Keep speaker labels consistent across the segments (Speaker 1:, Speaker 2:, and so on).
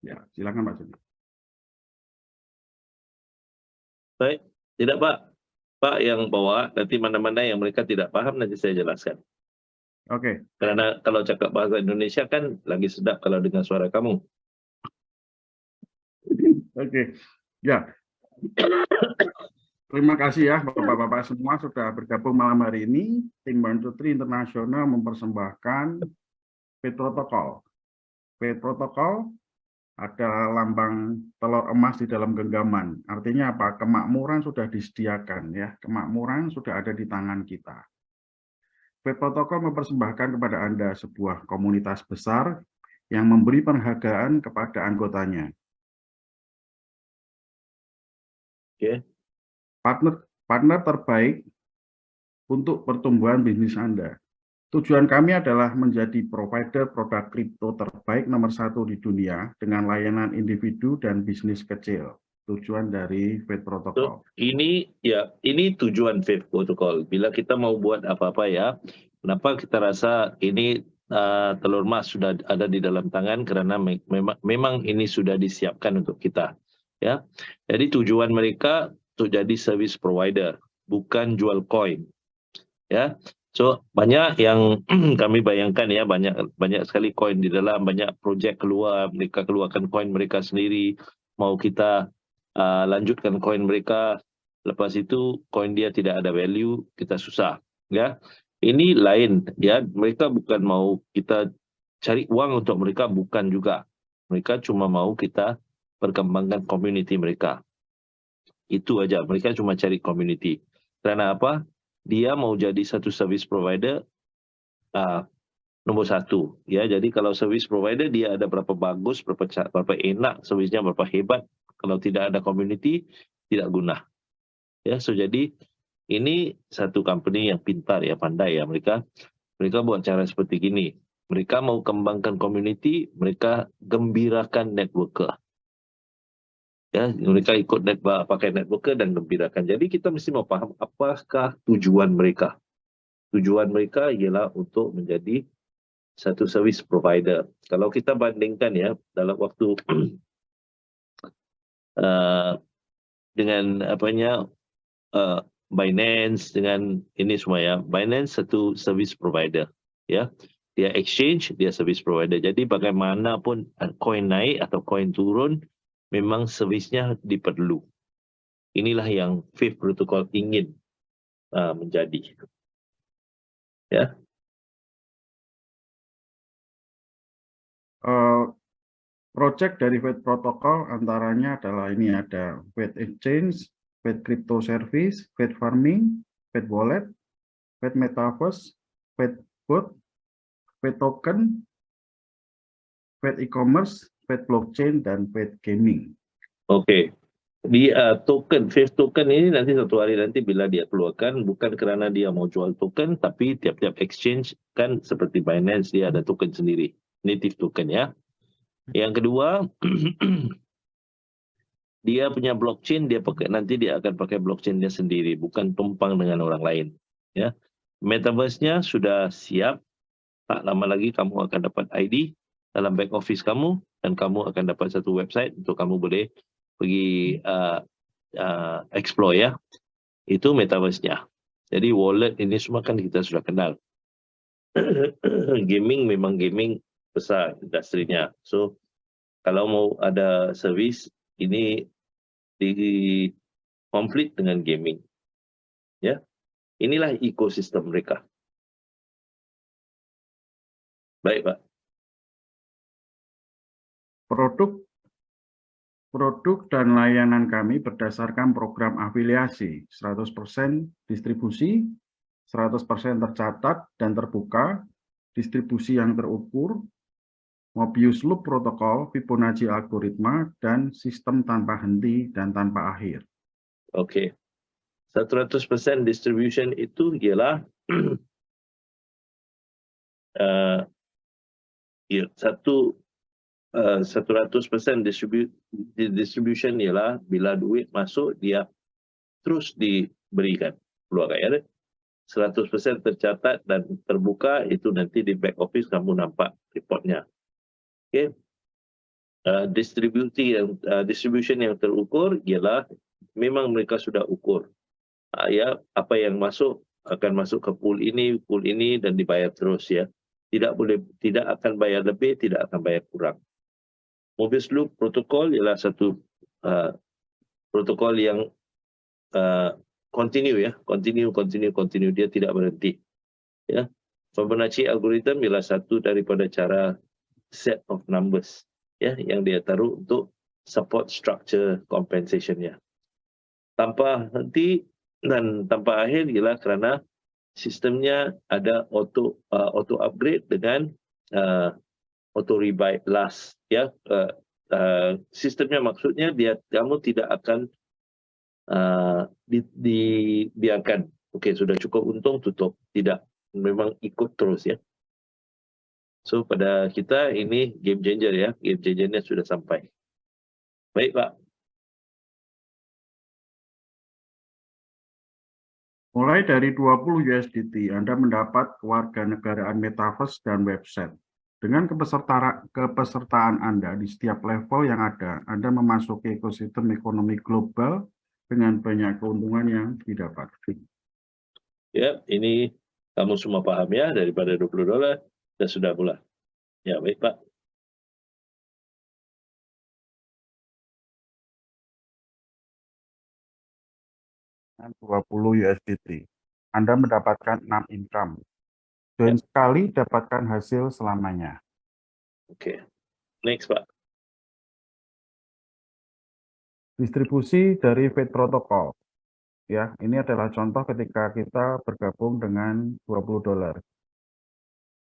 Speaker 1: Ya, silakan Pak Joni.
Speaker 2: Baik, tidak Pak. Pak yang bawa, nanti mana-mana yang mereka tidak paham nanti saya jelaskan.
Speaker 1: Oke,
Speaker 2: Karena kalau cakap bahasa Indonesia kan lagi sedap kalau dengar suara kamu.
Speaker 1: oke. Ya, terima kasih ya Bapak-Bapak semua sudah bergabung malam hari ini. Tim 123 Internasional mempersembahkan Pet Protocol. Pet Protocol ada lambang telur emas di dalam genggaman. Artinya apa? Kemakmuran sudah disediakan ya. Kemakmuran sudah ada di tangan kita. Pet Protocol mempersembahkan kepada Anda sebuah komunitas besar yang memberi penghargaan kepada anggotanya.
Speaker 2: Oke.
Speaker 1: Partner terbaik untuk pertumbuhan bisnis Anda. Tujuan kami adalah menjadi provider produk kripto terbaik nomor 1 di dunia dengan layanan individu dan bisnis kecil. Tujuan dari Fed Protocol.
Speaker 2: Ini tujuan Fed Protocol. Bila kita mau buat apa-apa ya, kenapa kita rasa ini telur emas sudah ada di dalam tangan karena memang ini sudah disiapkan untuk kita. Ya, jadi tujuan mereka untuk jadi service provider, bukan jual koin. Ya, so banyak yang kami bayangkan ya, banyak sekali koin di dalam, banyak projek keluar, mereka keluarkan koin mereka sendiri, mau kita lanjutkan koin mereka, lepas itu koin dia tidak ada value, kita susah, ya. Ini lain, ya, mereka bukan mau kita cari uang untuk mereka, bukan juga. Mereka cuma mau kita perkembangkan community mereka. Itu aja, mereka cuma cari community. Karena apa? Dia mau jadi satu service provider nomor 1. Ya, jadi kalau service provider dia ada berapa bagus, berapa enak, servisnya berapa hebat. Kalau tidak ada community, tidak guna. Ya, so jadi ini satu company yang pintar ya, pandai ya mereka. Mereka buat cara seperti gini. Mereka mau kembangkan community, mereka gembirakan networker. Ya, mereka ikut pakai networker dan gembirakan. Jadi kita mesti mau paham apakah tujuan mereka. Tujuan mereka ialah untuk menjadi satu service provider. Kalau kita bandingkan ya dalam waktu dengan Binance dengan ini semua ya. Binance satu service provider ya. Dia exchange, dia service provider. Jadi bagaimanapun coin naik atau coin turun, memang servisnya diperlu. Inilah yang Fifth Protocol ingin menjadi. Ya.
Speaker 1: Project dari Fed Protocol antaranya adalah ini ada Fed Exchange, Fed Crypto Service, Fed Farming, Fed Wallet, Fed Metaverse, Fed Bot, Fed Token, Fed E-commerce, Fed Blockchain, dan Fed Gaming.
Speaker 2: Oke. Di Fifth token ini nanti satu hari nanti bila dia keluarkan, bukan kerana dia mau jual token, tapi tiap-tiap exchange kan seperti Binance dia ada token sendiri, native token ya. Yang kedua, dia punya blockchain, nanti dia akan pakai blockchain dia sendiri, bukan tumpang dengan orang lain. Ya, metaverse-nya sudah siap, tak lama lagi kamu akan dapat ID dalam back office kamu, dan kamu akan dapat satu website untuk kamu boleh pergi explore ya. Itu metaverse-nya. Jadi wallet ini semua kan kita sudah kenal. Gaming memang gaming besar industrinya. So kalau mau ada service ini di konflik dengan gaming. Ya. Inilah ekosistem mereka. Baik, Pak.
Speaker 1: Produk dan layanan kami berdasarkan program afiliasi, 100% distribusi, 100% tercatat dan terbuka, distribusi yang terukur, Mobius Loop Protocol, Fibonacci algoritma, dan sistem tanpa henti dan tanpa akhir.
Speaker 2: Oke. 100% distribution itu ialah 100% distribution ialah bila duit masuk dia terus diberikan keluar ya. 100% tercatat dan terbuka itu nanti di back office kamu nampak reportnya. Oke. distribution yang terukur ialah memang mereka sudah ukur ya apa yang masuk akan masuk ke pool ini dan dibayar terus ya. Tidak akan bayar lebih, tidak akan bayar kurang. Mobius loop protokol ialah satu protokol yang continue ya, continue, dia tidak berhenti ya. Fibonacci algorithm ialah satu daripada cara set of numbers ya yang dia taruh untuk support structure compensation-nya. Tanpa henti dan tanpa akhir ialah kerana sistemnya ada auto upgrade dengan auto rebuy last ya. Sistemnya maksudnya kamu tidak akan dibiarkan okey sudah cukup untung tutup, tidak, memang ikut terus ya. So pada kita ini game changer ya, game changernya sudah sampai. Baik Pak.
Speaker 1: Mulai dari 20 USDT, Anda mendapat kewarganegaraan metaverse dan website. Dengan kepesertaan Anda di setiap level yang ada, Anda memasuki ekosistem ekonomi global dengan banyak keuntungan yang didapat.
Speaker 2: Ya, ini kamu semua paham ya, daripada $20 dan sudah mulai. Ya, baik Pak.
Speaker 1: Dengan 20 USDT, Anda mendapatkan 6 income. Join sekali, dapatkan hasil selamanya.
Speaker 2: Oke. Next Pak.
Speaker 1: Distribusi dari Fate Protocol. Ya, ini adalah contoh ketika kita bergabung dengan $20.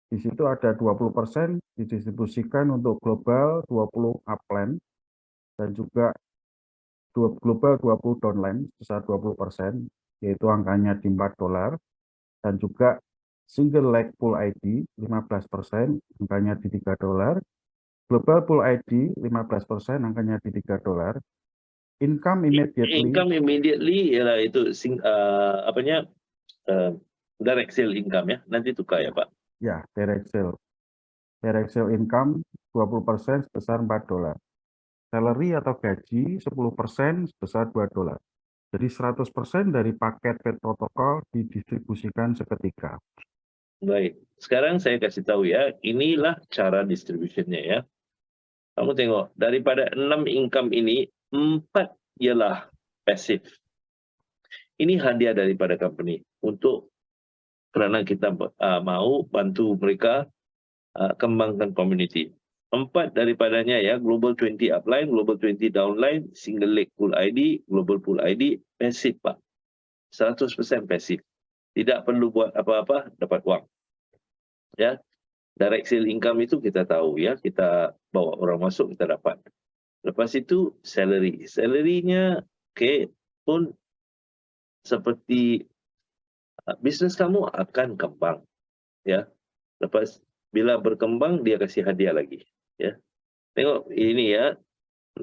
Speaker 1: Di situ ada 20% didistribusikan untuk global, 20 upline, dan juga global 20 downline sebesar 20%, yaitu angkanya di $4, dan juga single leg pool ID 15%, angkanya di $3, global pool ID 15%, angkanya di $3, income
Speaker 2: immediately ialah itu direct sale income ya, nanti tukar ya Pak.
Speaker 1: Ya, direct sale income 20% sebesar $4. Salary atau gaji 10% sebesar $2. Jadi 100% dari paket Fate Protocol didistribusikan seketika.
Speaker 2: Baik, sekarang saya kasih tahu ya, inilah cara distributionnya ya. Kamu tengok, daripada 6 income ini, 4 ialah passive. Ini hadiah daripada company untuk kerana kita mau bantu mereka kembangkan community. 4 daripadanya ya, Global 20 upline, Global 20 downline, single leg pool ID, Global pool ID, passive Pak. 100% passive. Tidak perlu buat apa-apa, dapat uang. Ya, direct sale income itu kita tahu ya, kita bawa orang masuk, kita dapat. Lepas itu salary. Salary-nya pun seperti bisnes kamu akan kembang ya. Lepas bila berkembang dia kasih hadiah lagi ya. Tengok ini ya.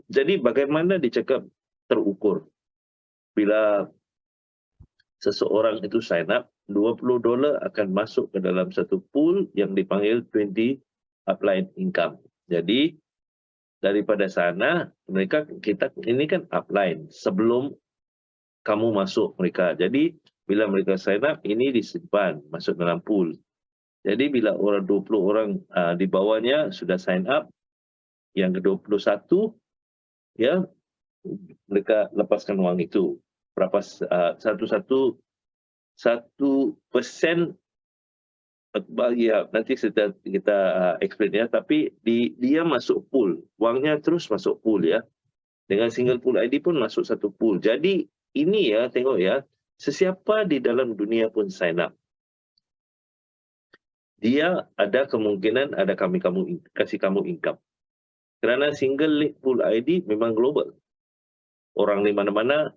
Speaker 2: Jadi bagaimana dicakap terukur. Bila seseorang itu sign up, $20 akan masuk ke dalam satu pool yang dipanggil 20 upline income. Jadi daripada sana kita ini kan upline sebelum kamu masuk mereka. Jadi bila mereka sign up ini disimpan masuk dalam pool. Jadi bila 20 orang di bawahnya sudah sign up, yang ke-21 ya mereka lepaskan uang itu. Berapa 1% ya nanti kita explain ya, tapi dia masuk pool, uangnya terus masuk pool ya. Dengan single pool ID pun masuk satu pool. Jadi ini ya tengok ya, sesiapa di dalam dunia pun sign up. Dia ada kemungkinan ada kasih kamu income. Kerana single leg pool ID memang global. Orang di mana-mana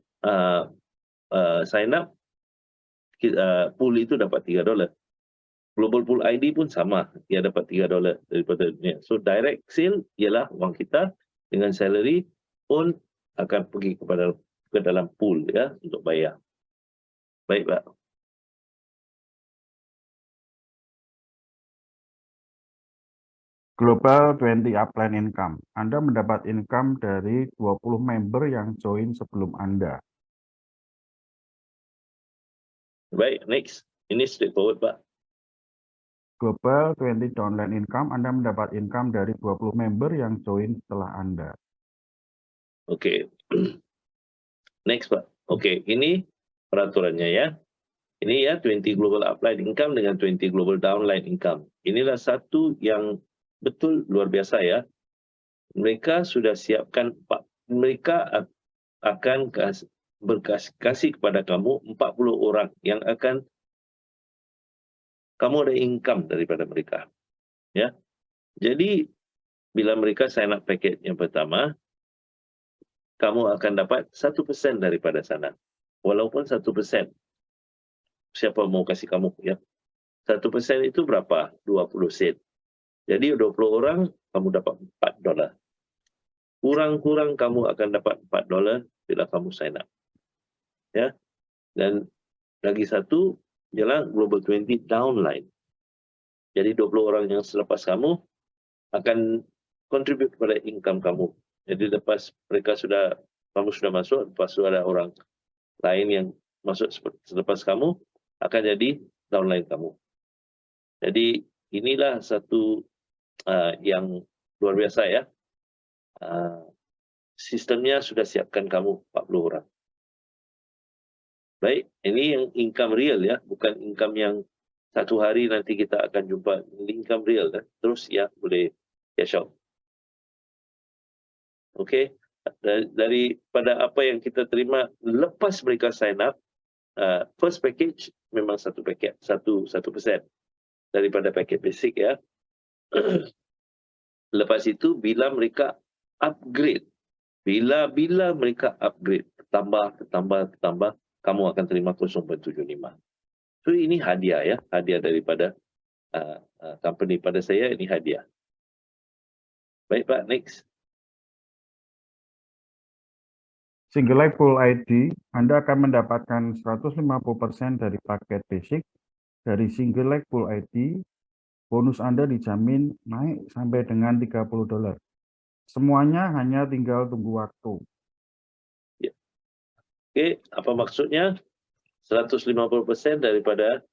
Speaker 2: sign up, pool itu dapat $3. Global pool ID pun sama, dia dapat $3 daripada dunia. So direct sale ialah uang kita dengan salary pun akan pergi ke dalam pool ya untuk bayar. Baik Pak.
Speaker 1: Global 20 upline income. Anda mendapat income dari 20 member yang join sebelum Anda.
Speaker 2: Baik, next. Ini straightforward, Pak.
Speaker 1: Global 20 downline income, Anda mendapat income dari 20 member yang join setelah Anda.
Speaker 2: Oke. Next, Pak. Oke, ini peraturannya ya. Ini ya 20 global upline income dengan 20 global downline income. Inilah satu yang betul luar biasa ya. Mereka sudah siapkan, mereka akan kasih kepada kamu 40 orang yang akan kamu ada income daripada mereka. Ya. Jadi bila mereka sign up paket yang pertama, kamu akan dapat 1% daripada sana. Walaupun 1%. Siapa mau kasih kamu ya? 1% itu berapa? 20 sen. Jadi 20 orang kamu dapat $4. Kurang-kurang kamu akan dapat $4 bila kamu sign up. Ya. Dan lagi satu ialah Global 20 downline. Jadi 20 orang yang selepas kamu akan contribute kepada income kamu. Jadi lepas kamu sudah masuk, lepas itu ada orang lain yang masuk selepas kamu akan jadi downline kamu. Jadi inilah satu yang luar biasa ya. Sistemnya sudah siapkan kamu 40 orang. Baik, ini yang income real ya, bukan income yang satu hari nanti kita akan jumpa. Ini income real ya. Terus ya boleh cash out. Okey, daripada apa yang kita terima lepas mereka sign up, first package memang satu paket, 1% daripada paket basic ya. Lepas itu bila mereka upgrade, bila mereka upgrade, tambah, kamu akan terima 0.75. So ini hadiah ya, hadiah daripada company pada saya, ini hadiah. Baik Pak, next.
Speaker 1: Single leg full ID, Anda akan mendapatkan 150% dari paket basic. Dari single leg full ID, bonus Anda dijamin naik sampai dengan $30. Semuanya hanya tinggal tunggu waktu.
Speaker 2: Ya. Oke, apa maksudnya? 150% daripada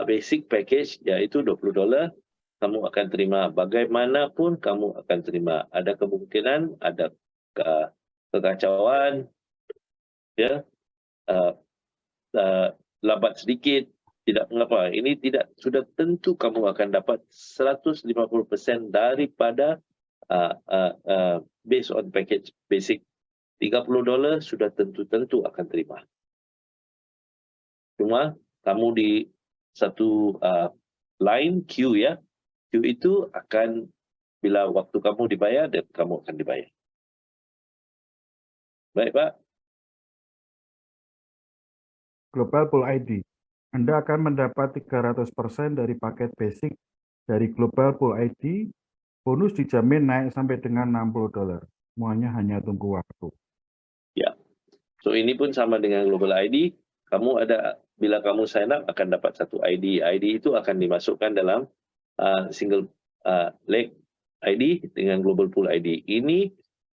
Speaker 2: basic package, yaitu $20, kamu akan terima. Bagaimanapun kamu akan terima. Ada kemungkinan, ada kekacauan, ya, lambat sedikit, tidak mengapa. Ini tidak, sudah tentu kamu akan dapat 150% daripada based on package basic. $30 sudah tentu akan terima. Cuma kamu di satu line queue ya. Queue itu akan bila waktu kamu dibayar dan kamu akan dibayar. Baik Pak.
Speaker 1: Global Full ID. Anda akan mendapat 300% dari paket basic dari Global Full ID. Bonus dijamin naik sampai dengan $60. Semuanya hanya tunggu waktu.
Speaker 2: Ya. So ini pun sama dengan Global ID. Kamu ada, bila kamu sign up akan dapat satu ID. ID itu akan dimasukkan dalam single leg ID dengan Global Pool ID. Ini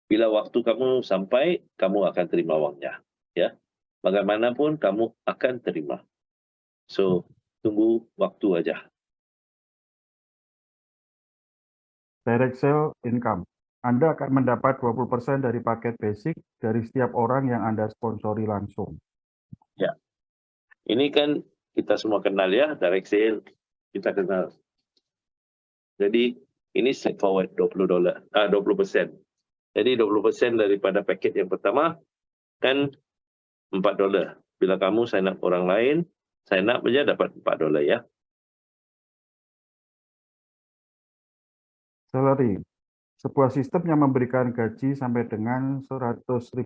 Speaker 2: bila waktu kamu sampai, kamu akan terima uangnya. Ya. Bagaimanapun kamu akan terima. So, tunggu waktu aja.
Speaker 1: Direct sale income. Anda akan mendapat 20% dari paket basic dari setiap orang yang Anda sponsori langsung.
Speaker 2: Ya. Ini kan kita semua kenal ya, direct sale kita kenal. Jadi ini straightforward $20, 20%. Jadi 20% daripada paket yang pertama kan $4. Bila kamu sign up orang lain, sign up saja dapat $4 ya.
Speaker 1: Salary. Sebuah sistem yang memberikan gaji sampai dengan $100.000.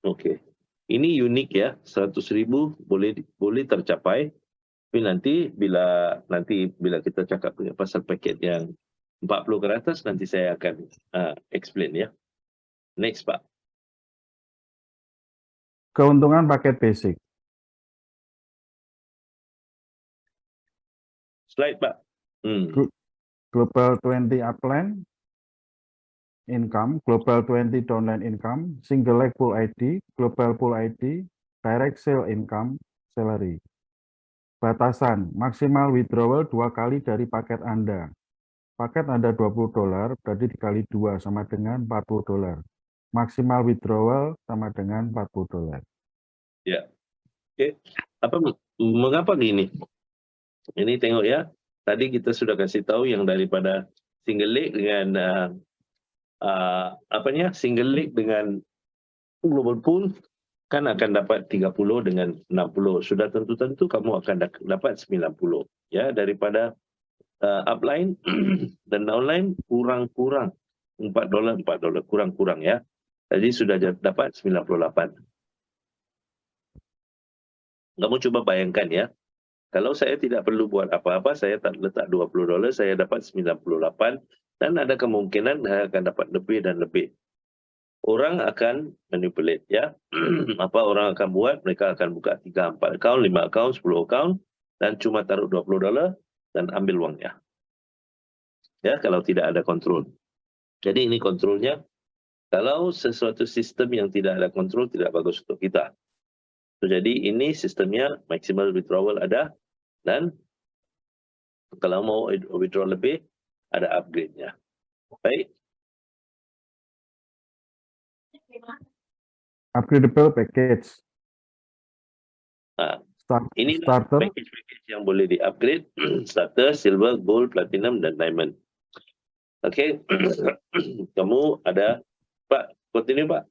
Speaker 2: Oke. Ini unik ya, 100.000 boleh tercapai. Tapi nanti bila kita cakap pasal paket yang 40 ke atas, nanti saya akan explain ya. Next Pak.
Speaker 1: Keuntungan paket basic.
Speaker 2: Slide Pak.
Speaker 1: Global 20 upline income, Global 20 downline income, single leg pool ID, Global pool ID, direct sale income, salary. Batasan, maksimal withdrawal 2 kali dari paket Anda. Paket Anda $20, berarti dikali 2 sama dengan $40. Maksimal withdrawal sama dengan $40.
Speaker 2: Ya. Oke. Mengapa gini? Ini tengok ya. Tadi kita sudah kasih tahu yang daripada single leg dengan single leg dengan global pool kan akan dapat 30 dengan 60. Sudah tentu-tentu kamu akan dapat 90. Ya, daripada upline dan downline kurang-kurang $4 kurang-kurang ya. Jadi sudah dapat 98. Kamu coba bayangkan ya. Kalau saya tidak perlu buat apa-apa, saya tak letak $20, saya dapat 98 dan ada kemungkinan saya akan dapat lebih dan lebih. Orang akan manipulate ya. Apa orang akan buat? Mereka akan buka 3, 4 account, 5 account, 10 account dan cuma taruh $20 dan ambil uangnya. Ya, kalau tidak ada kontrol. Jadi ini kontrolnya. Kalau sesuatu sistem yang tidak ada kontrol tidak bagus untuk kita. Jadi ini sistemnya maximal withdrawal ada dan kalau mau withdraw lebih ada upgrade-nya. Baik.
Speaker 1: Upgradable package.
Speaker 2: Ini
Speaker 1: Starter.
Speaker 2: package yang boleh di-upgrade. Starter, silver, gold, platinum dan diamond. Oke. Kamu ada Pak, continue Pak.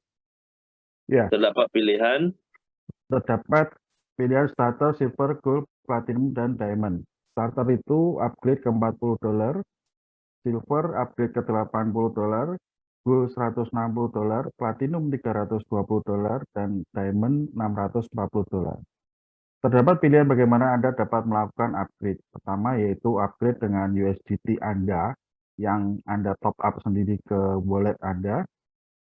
Speaker 1: Ya.
Speaker 2: Terdapat pilihan
Speaker 1: starter, silver, gold, platinum, dan diamond. Starter itu upgrade ke $40, silver upgrade ke $80, gold $160, platinum $320, dan diamond $640. Terdapat pilihan bagaimana Anda dapat melakukan upgrade. Pertama yaitu upgrade dengan USDT Anda yang Anda top up sendiri ke wallet Anda,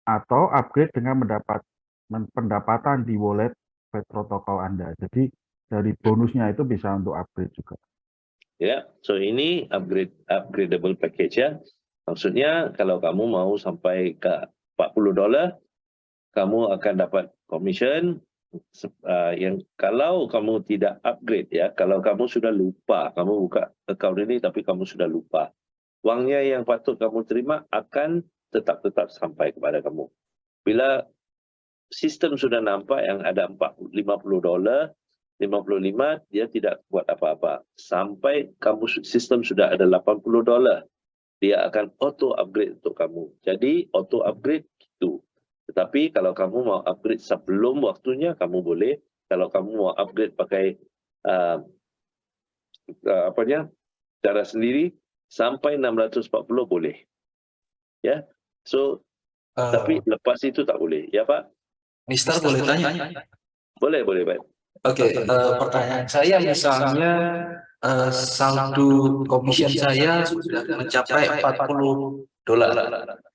Speaker 1: atau upgrade dengan mendapat pendapatan di wallet protokol Anda. Jadi dari bonusnya itu bisa untuk upgrade juga.
Speaker 2: Ya, so ini upgradable package ya. Maksudnya kalau kamu mau sampai ke $40, kamu akan dapat commission yang kalau kamu tidak upgrade ya, kalau kamu sudah lupa, kamu buka account ini tapi kamu sudah lupa, uangnya yang patut kamu terima akan tetap sampai kepada kamu. Bila sistem sudah nampak yang ada $50, 55, dia tidak buat apa-apa. Sampai sistem sudah ada $80, dia akan auto upgrade untuk kamu. Jadi auto upgrade itu. Tetapi kalau kamu mau upgrade sebelum waktunya, kamu boleh. Kalau kamu mau upgrade pakai cara sendiri, sampai 640 boleh. Ya, so tapi lepas itu tak boleh. Ya Pak?
Speaker 3: Mister boleh tanya?
Speaker 2: Boleh baik.
Speaker 3: Oke, pertanyaan saya misalnya saldo commission saya sudah mencapai $40.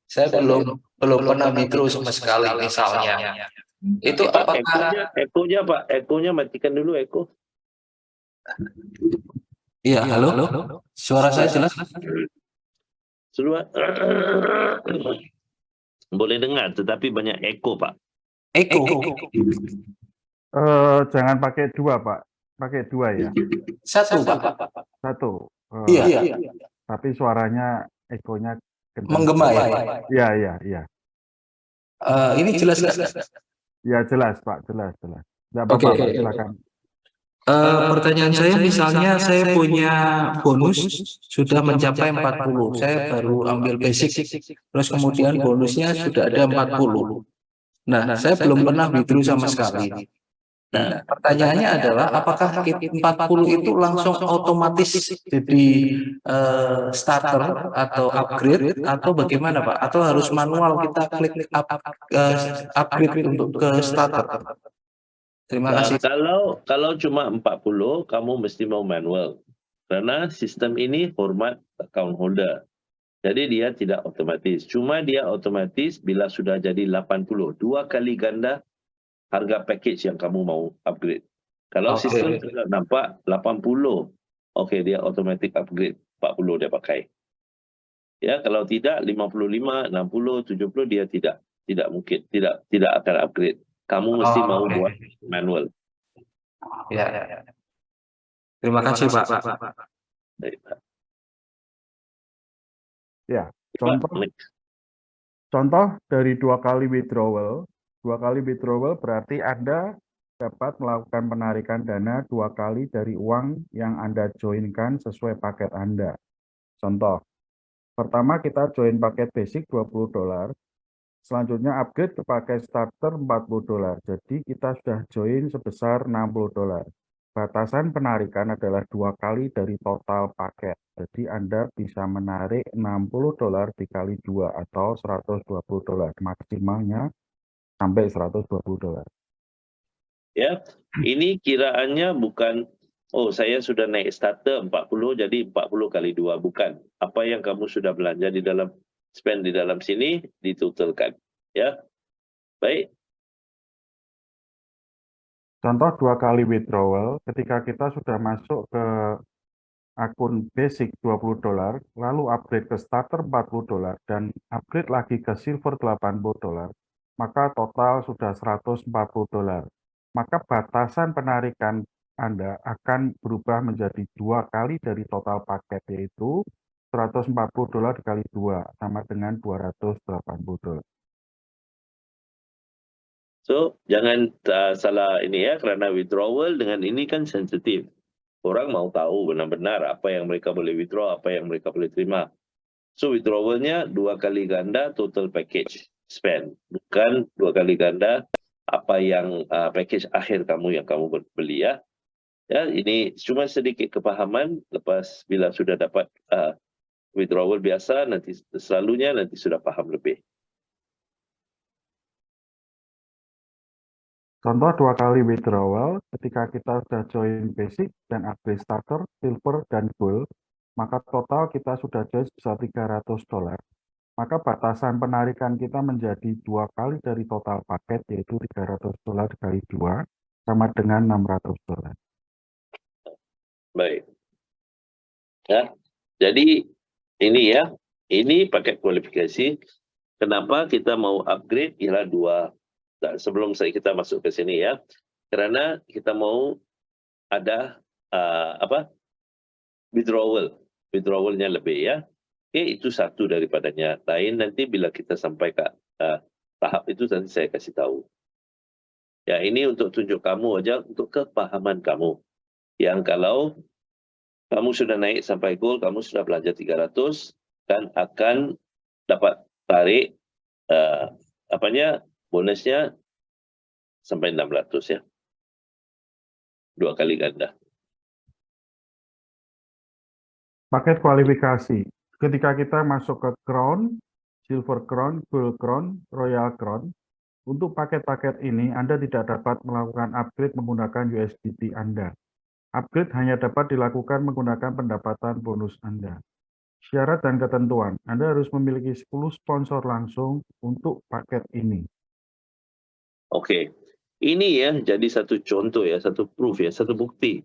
Speaker 3: Saya belum pernah withdraw sama sekali misalnya. Itu
Speaker 2: Pak,
Speaker 3: apakah
Speaker 2: ekonya Pak, ekonya matikan dulu eko.
Speaker 3: Iya, halo? Suara saya jelas?
Speaker 2: Boleh dengar, tetapi banyak eko Pak.
Speaker 3: Eko.
Speaker 1: Jangan pakai 2 Pak, pakai 2 ya.
Speaker 3: 1 Pak.
Speaker 1: 1.
Speaker 3: Iya.
Speaker 1: Tapi suaranya ekonya
Speaker 3: Menggema ya?
Speaker 1: Iya.
Speaker 3: Ini jelas nggak?
Speaker 1: Ya jelas Pak, jelas. Nggak
Speaker 3: Oke.
Speaker 1: apa-apa, Pak, silakan.
Speaker 3: Pertanyaan saya misalnya saya punya bonus sudah mencapai 40. Saya baru ambil basic, terus kemudian bonusnya sudah ada 40. Nah, saya belum pernah withdraw sama sekali. Nah, pertanyaannya adalah apakah 40 itu langsung otomatis jadi starter atau upgrade atau bagaimana Pak? Atau harus manual kita klik upgrade untuk ke starter? Terima kasih.
Speaker 2: Kalau cuma 40, kamu mesti mau manual. Karena sistem ini hormat account holder. Jadi dia tidak otomatis. Cuma dia otomatis bila sudah jadi 80. 2 kali ganda harga package yang kamu mau upgrade. Kalau sistem sudah nampak 80, okey dia automatic upgrade 40 dia pakai. Ya, kalau tidak 55, 60, 70 dia tidak mungkin, tidak akan upgrade. Kamu mesti mau
Speaker 3: Oke.
Speaker 2: buat manual.
Speaker 3: Ya. Terima kasih, Pak.
Speaker 2: Baik, Pak.
Speaker 1: Ya,
Speaker 2: Pak,
Speaker 1: contoh
Speaker 2: next.
Speaker 1: dari 2 kali withdrawal. 2 kali withdrawal berarti Anda dapat melakukan penarikan dana 2 kali dari uang yang Anda joinkan sesuai paket Anda. Contoh, pertama kita join paket basic $20, selanjutnya upgrade ke paket starter $40. Jadi kita sudah join sebesar $60. Batasan penarikan adalah 2 kali dari total paket. Jadi Anda bisa menarik $60 dikali 2 atau $120. Maksimalnya sampai $120.
Speaker 2: Ya, ini kiraannya bukan, oh saya sudah naik starter 40 jadi 40 kali 2, bukan. Apa yang kamu sudah belanja di dalam spend di dalam sini ditotalkan. Ya. Baik.
Speaker 1: Contoh 2 kali withdrawal, ketika kita sudah masuk ke akun basic $20, lalu upgrade ke starter $40 dan upgrade lagi ke silver $80, maka total sudah $140. Maka batasan penarikan Anda akan berubah menjadi 2 kali dari total paket, yaitu $140 dikali 2 sama dengan $280.
Speaker 2: So, jangan salah ini ya, karena withdrawal dengan ini kan sensitif. Orang mau tahu benar-benar apa yang mereka boleh withdraw, apa yang mereka boleh terima. So, withdrawalnya 2 kali ganda total package spend. Bukan 2 kali ganda apa yang package akhir kamu yang kamu beli ya. Ya, ini cuma sedikit kepahaman lepas bila sudah dapat withdrawal biasa, nanti selalunya nanti sudah paham lebih.
Speaker 1: Contoh 2 kali withdrawal, ketika kita sudah join basic dan upgrade starter, silver, dan gold, maka total kita sudah join sebesar $300. Maka batasan penarikan kita menjadi 2 kali dari total paket, yaitu $300 dikali 2, sama dengan $600.
Speaker 2: Baik. Ya, jadi ini ya, ini paket kualifikasi. Kenapa kita mau upgrade? Ialah 2. Nah, sebelum kita masuk ke sini ya, karena kita mau ada withdrawalnya lebih ya. Oke, itu satu daripadanya. Lain nanti bila kita sampai ke tahap itu nanti saya kasih tahu. Ya, ini untuk tunjuk kamu aja, untuk kepahaman kamu. Yang kalau kamu sudah naik sampai goal, kamu sudah belanja 300 dan akan dapat tarik bonusnya sampai 600 ya. 2 kali ganda.
Speaker 1: Paket kualifikasi. Ketika kita masuk ke Crown, Silver Crown, Gold Crown, Royal Crown, untuk paket-paket ini Anda tidak dapat melakukan upgrade menggunakan USDT Anda. Upgrade hanya dapat dilakukan menggunakan pendapatan bonus Anda. Syarat dan ketentuan, Anda harus memiliki 10 sponsor langsung untuk paket ini.
Speaker 2: Oke, ini ya jadi satu contoh ya, satu proof ya, satu bukti.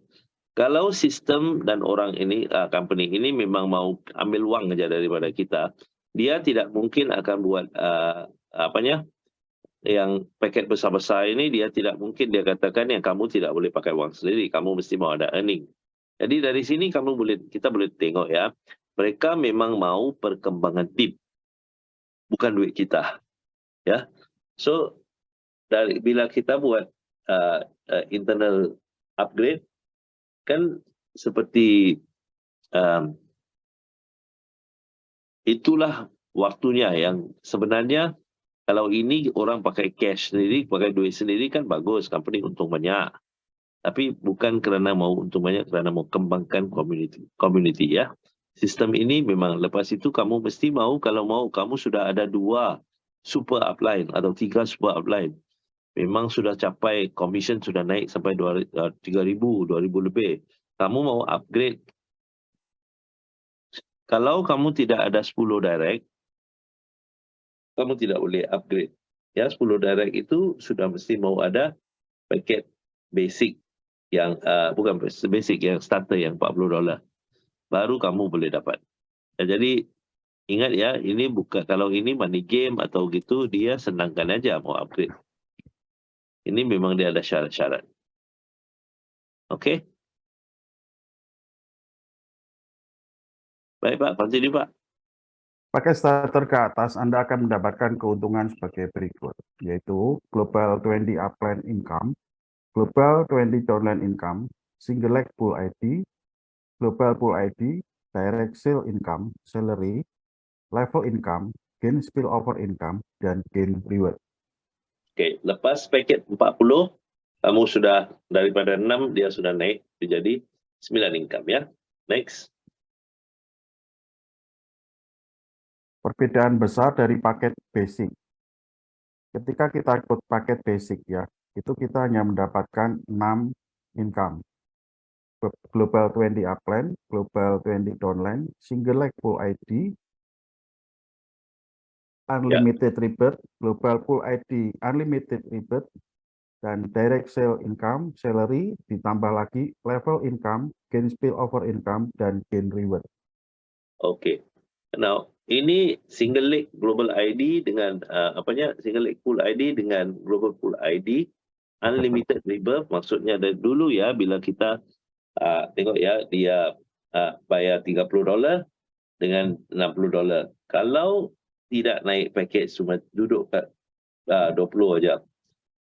Speaker 2: Kalau sistem dan orang ini, company ini memang mau ambil uang aja daripada kita, dia tidak mungkin akan buat yang paket besar-besar ini, dia tidak mungkin dia katakan yang kamu tidak boleh pakai uang sendiri, kamu mesti mau ada earning. Jadi dari sini kita boleh tengok ya, mereka memang mau perkembangan tim, bukan duit kita, ya. So bila kita buat internal upgrade, kan seperti itulah waktunya yang sebenarnya kalau ini orang pakai cash sendiri, pakai duit sendiri kan bagus, company untung banyak. Tapi bukan kerana mau untung banyak, kerana mau kembangkan community ya. Sistem ini memang lepas itu kamu mesti mau, kalau mau kamu sudah ada 2 super upline atau 3 super upline. Memang sudah capai, commission sudah naik sampai 3,000, 2,000 lebih. Kamu mau upgrade. Kalau kamu tidak ada 10 direct, kamu tidak boleh upgrade. Ya, 10 direct itu sudah mesti mau ada paket basic yang bukan basic, yang starter yang $40. Baru kamu boleh dapat. Ya, jadi Ingat ya, ini bukan, kalau ini money game atau gitu, dia senangkan aja mau upgrade. Ini memang dia ada syarat-syarat. Oke? Baik Pak, continue Pak.
Speaker 1: Pakai starter ke atas, Anda akan mendapatkan keuntungan sebagai berikut, yaitu Global 20 Upline Income, Global 20 Downline Income, Single Leg Pool ID, Global Pool ID, Direct Sale Income, Salary, Level Income, Gain Spillover Income, dan Gain Reward.
Speaker 2: Oke, lepas paket 40, kamu sudah daripada 6, dia sudah naik menjadi 9 income ya. Next.
Speaker 1: Perbedaan besar dari paket basic. Ketika kita ikut paket basic ya, itu kita hanya mendapatkan 6 income. Global 20 Upline, Global 20 Downline, Single Leg Pool ID, Unlimited Rebirth, Global Pool ID, Unlimited Rebirth, dan Direct Sale Income, Salary, ditambah lagi Level Income, Gain Spillover Income, dan Gain Reward.
Speaker 2: Oke. Now, ini single leg global ID dengan single leg pool ID dengan global pool ID, unlimited rebirth, maksudnya dari dulu ya, bila kita tengok ya, dia bayar $30 dengan $60. Kalau tidak naik paket, cuma duduk kat 20 aja,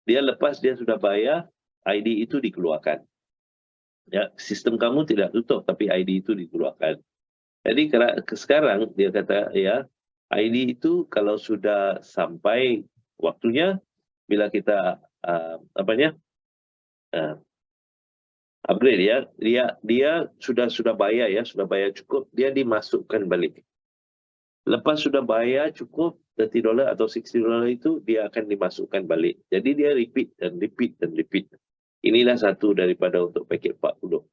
Speaker 2: dia lepas dia sudah bayar, ID itu dikeluarkan. Ya, sistem kamu tidak tutup, tapi ID itu dikeluarkan. Jadi sekarang dia kata ya, ID itu kalau sudah sampai waktunya, bila kita upgrade ya, dia sudah bayar ya, sudah bayar cukup, dia dimasukkan balik. Lepas sudah bayar cukup $30 atau $60 itu, dia akan dimasukkan balik. Jadi dia repeat dan repeat dan repeat. Inilah satu daripada untuk paket 40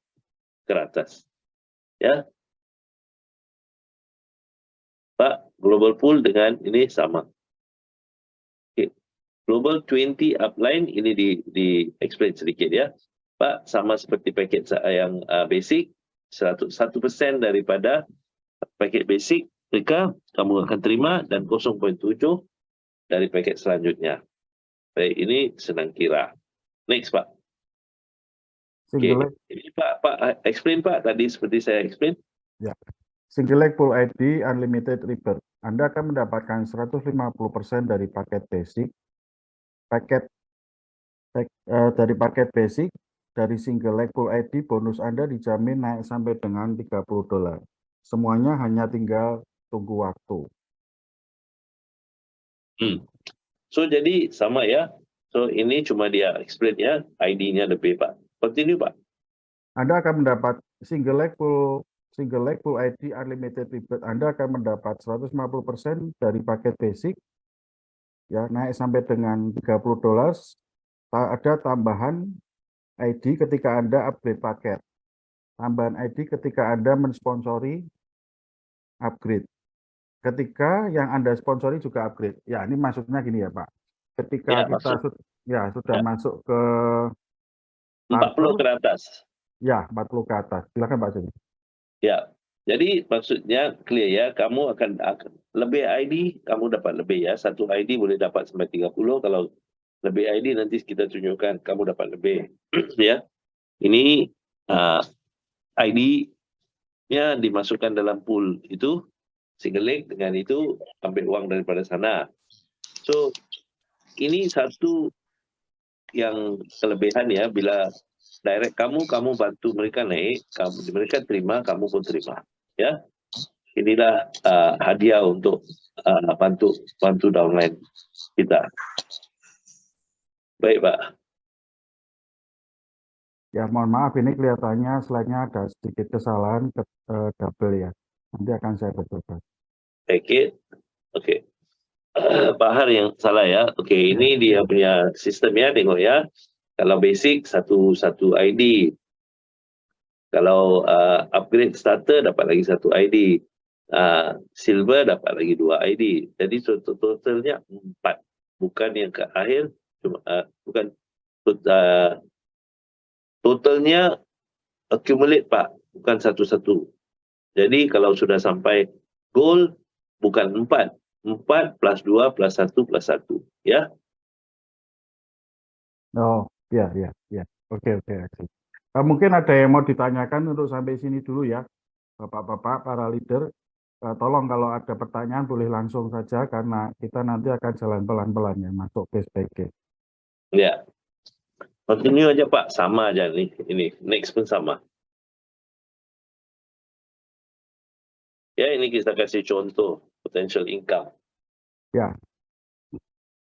Speaker 2: ke atas. Ya. Pak, global pool dengan ini sama. Okay. Global 20 upline ini di explain sedikit ya. Pak, sama seperti paket yang basic, 1% daripada paket basic mereka kamu akan terima, dan 0.7 dari paket selanjutnya. Baik, ini senang kira. Next Pak. Okay. Ini Pak explain Pak tadi seperti saya explain.
Speaker 1: Ya. Single Leg Pool ID Unlimited Rebirth. Anda akan mendapatkan 150% dari paket basic. Dari paket basic, dari Single Leg Pool ID, bonus Anda dijamin naik sampai dengan $30. Semuanya hanya tinggal tunggu waktu.
Speaker 2: So, jadi sama ya. So, ini cuma dia explain ya, ID-nya lebih Pak. Continue Pak.
Speaker 1: Anda akan mendapat Single Leg Pool ID Unlimited Rebirth. Anda akan mendapat 150% dari paket basic, ya, naik sampai dengan $30. Ada tambahan ID ketika Anda upgrade paket. Tambahan ID ketika Anda mensponsori upgrade. Ketika yang Anda sponsori juga upgrade. Ya, ini maksudnya gini ya, Pak. Ketika kita sudah masuk ke
Speaker 2: 40 ke atas.
Speaker 1: Ya, 40 ke atas. Silakan Pak Joni.
Speaker 2: Ya. Jadi maksudnya clear ya, kamu akan lebih ID, kamu dapat lebih ya. Satu ID boleh dapat sampai 30, kalau lebih ID nanti kita tunjukkan kamu dapat lebih. Ya. Ini ID-nya dimasukkan dalam pool itu, single leg, dengan itu ambil uang daripada sana. So, ini satu yang kelebihan ya, bila direct kamu bantu mereka naik, mereka terima, kamu pun terima. Ya, inilah hadiah untuk bantu downline kita. Baik Pak.
Speaker 1: Ya, mohon maaf, ini kelihatannya slide-nya ada sedikit kesalahan, double ya. Nanti akan saya betulkan.
Speaker 2: Oke. Pak Har yang salah ya. Oke, ini dia punya sistem ya, tengok ya. Kalau basic satu ID. Kalau upgrade starter dapat lagi satu ID. Silver dapat lagi 2 ID. Jadi totalnya 4. Bukan yang ke akhir, cuma bukan totalnya accumulate Pak, bukan satu-satu. Jadi kalau sudah sampai goal, bukan 4. 4 plus 2 plus 1 plus 1. Ya.
Speaker 1: Oh, ya, ya, ya. Oke, oke. Mungkin ada yang mau ditanyakan untuk sampai sini dulu ya, Bapak-bapak, para leader. Tolong kalau ada pertanyaan boleh langsung saja karena kita nanti akan jalan pelan-pelan ya masuk case by case.
Speaker 2: Ya. Continue aja Pak, sama aja nih. Ini next pun sama. Ya, ini kita kasih contoh potential income.
Speaker 1: Ya.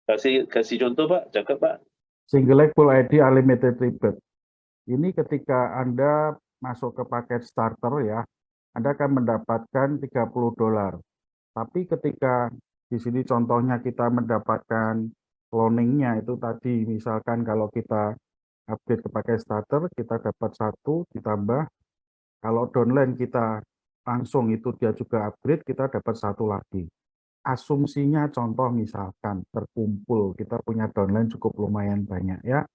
Speaker 2: Kasih contoh Pak, cakap Pak.
Speaker 1: Single leg full ID unlimited rebate. Ini ketika Anda masuk ke paket starter ya, Anda akan mendapatkan $30. Tapi ketika di sini contohnya kita mendapatkan cloningnya itu tadi, misalkan kalau kita upgrade ke paket starter, kita dapat 1 ditambah, kalau downline kita langsung itu dia juga upgrade, kita dapat 1 lagi. Asumsinya contoh misalkan terkumpul, kita punya downline cukup lumayan banyak ya,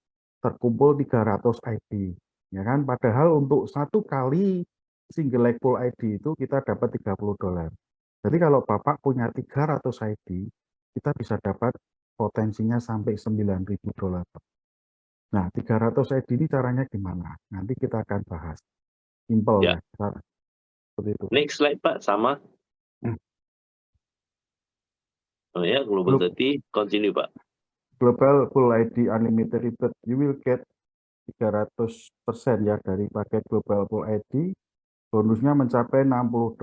Speaker 1: terkumpul 300 ID, ya kan? Padahal untuk 1 kali single leg full ID itu kita dapat $30. Jadi kalau Bapak punya 300 ID, kita bisa dapat potensinya sampai $9.000. Nah, 300 ID ini caranya gimana? Nanti kita akan bahas. Simple
Speaker 2: Ya.
Speaker 1: ya. Seperti itu.
Speaker 2: Next slide Pak, sama. Oh ya, Global 30, continue Pak.
Speaker 1: Global full ID unlimited rebate, you will get 300% ya dari paket global full ID, bonusnya mencapai $60.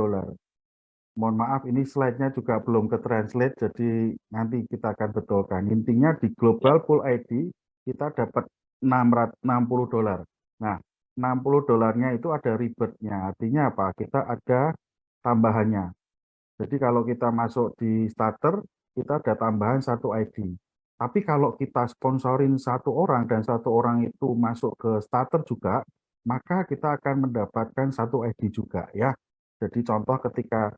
Speaker 1: Mohon maaf, ini slide-nya juga belum ke translate, jadi nanti kita akan betulkan. Intinya di global full ID kita dapat $60. Nah, $60-nya itu ada rebate-nya, artinya apa? Kita ada tambahannya. Jadi kalau kita masuk di starter, kita ada tambahan 1 ID. Tapi kalau kita sponsorin 1 orang dan 1 orang itu masuk ke starter juga, maka kita akan mendapatkan 1 ID juga ya. Jadi contoh ketika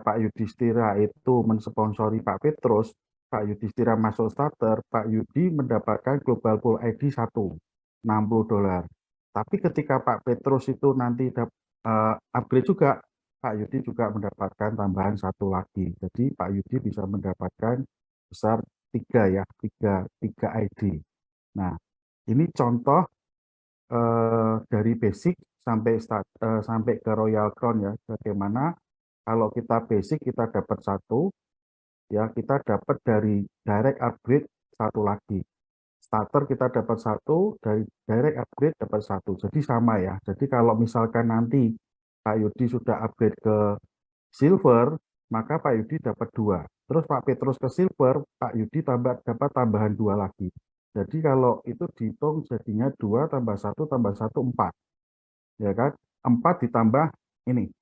Speaker 1: Pak Yudhistira itu mensponsori Pak Petrus, Pak Yudhistira masuk starter, Pak Yudi mendapatkan global full ID 1, $60. Tapi ketika Pak Petrus itu nanti upgrade juga, Pak Yudi juga mendapatkan tambahan 1 lagi. Jadi Pak Yudi bisa mendapatkan besar 3 ya, 3 ID. Nah, ini contoh dari basic sampai ke Royal Crown ya. Bagaimana kalau kita basic kita dapat 1 ya, kita dapat dari direct upgrade 1 lagi. Starter kita dapat 1, dari direct upgrade dapat 1. Jadi sama ya. Jadi kalau misalkan nanti Pak Yudi sudah upgrade ke silver, maka Pak Yudi dapat 2. Terus Pak Petrus ke silver, Pak Yudi dapat tambahan 2 lagi. Jadi kalau itu dihitung jadinya 2 tambah 1 tambah 1, 4. Ya kan? 4 ditambah ini.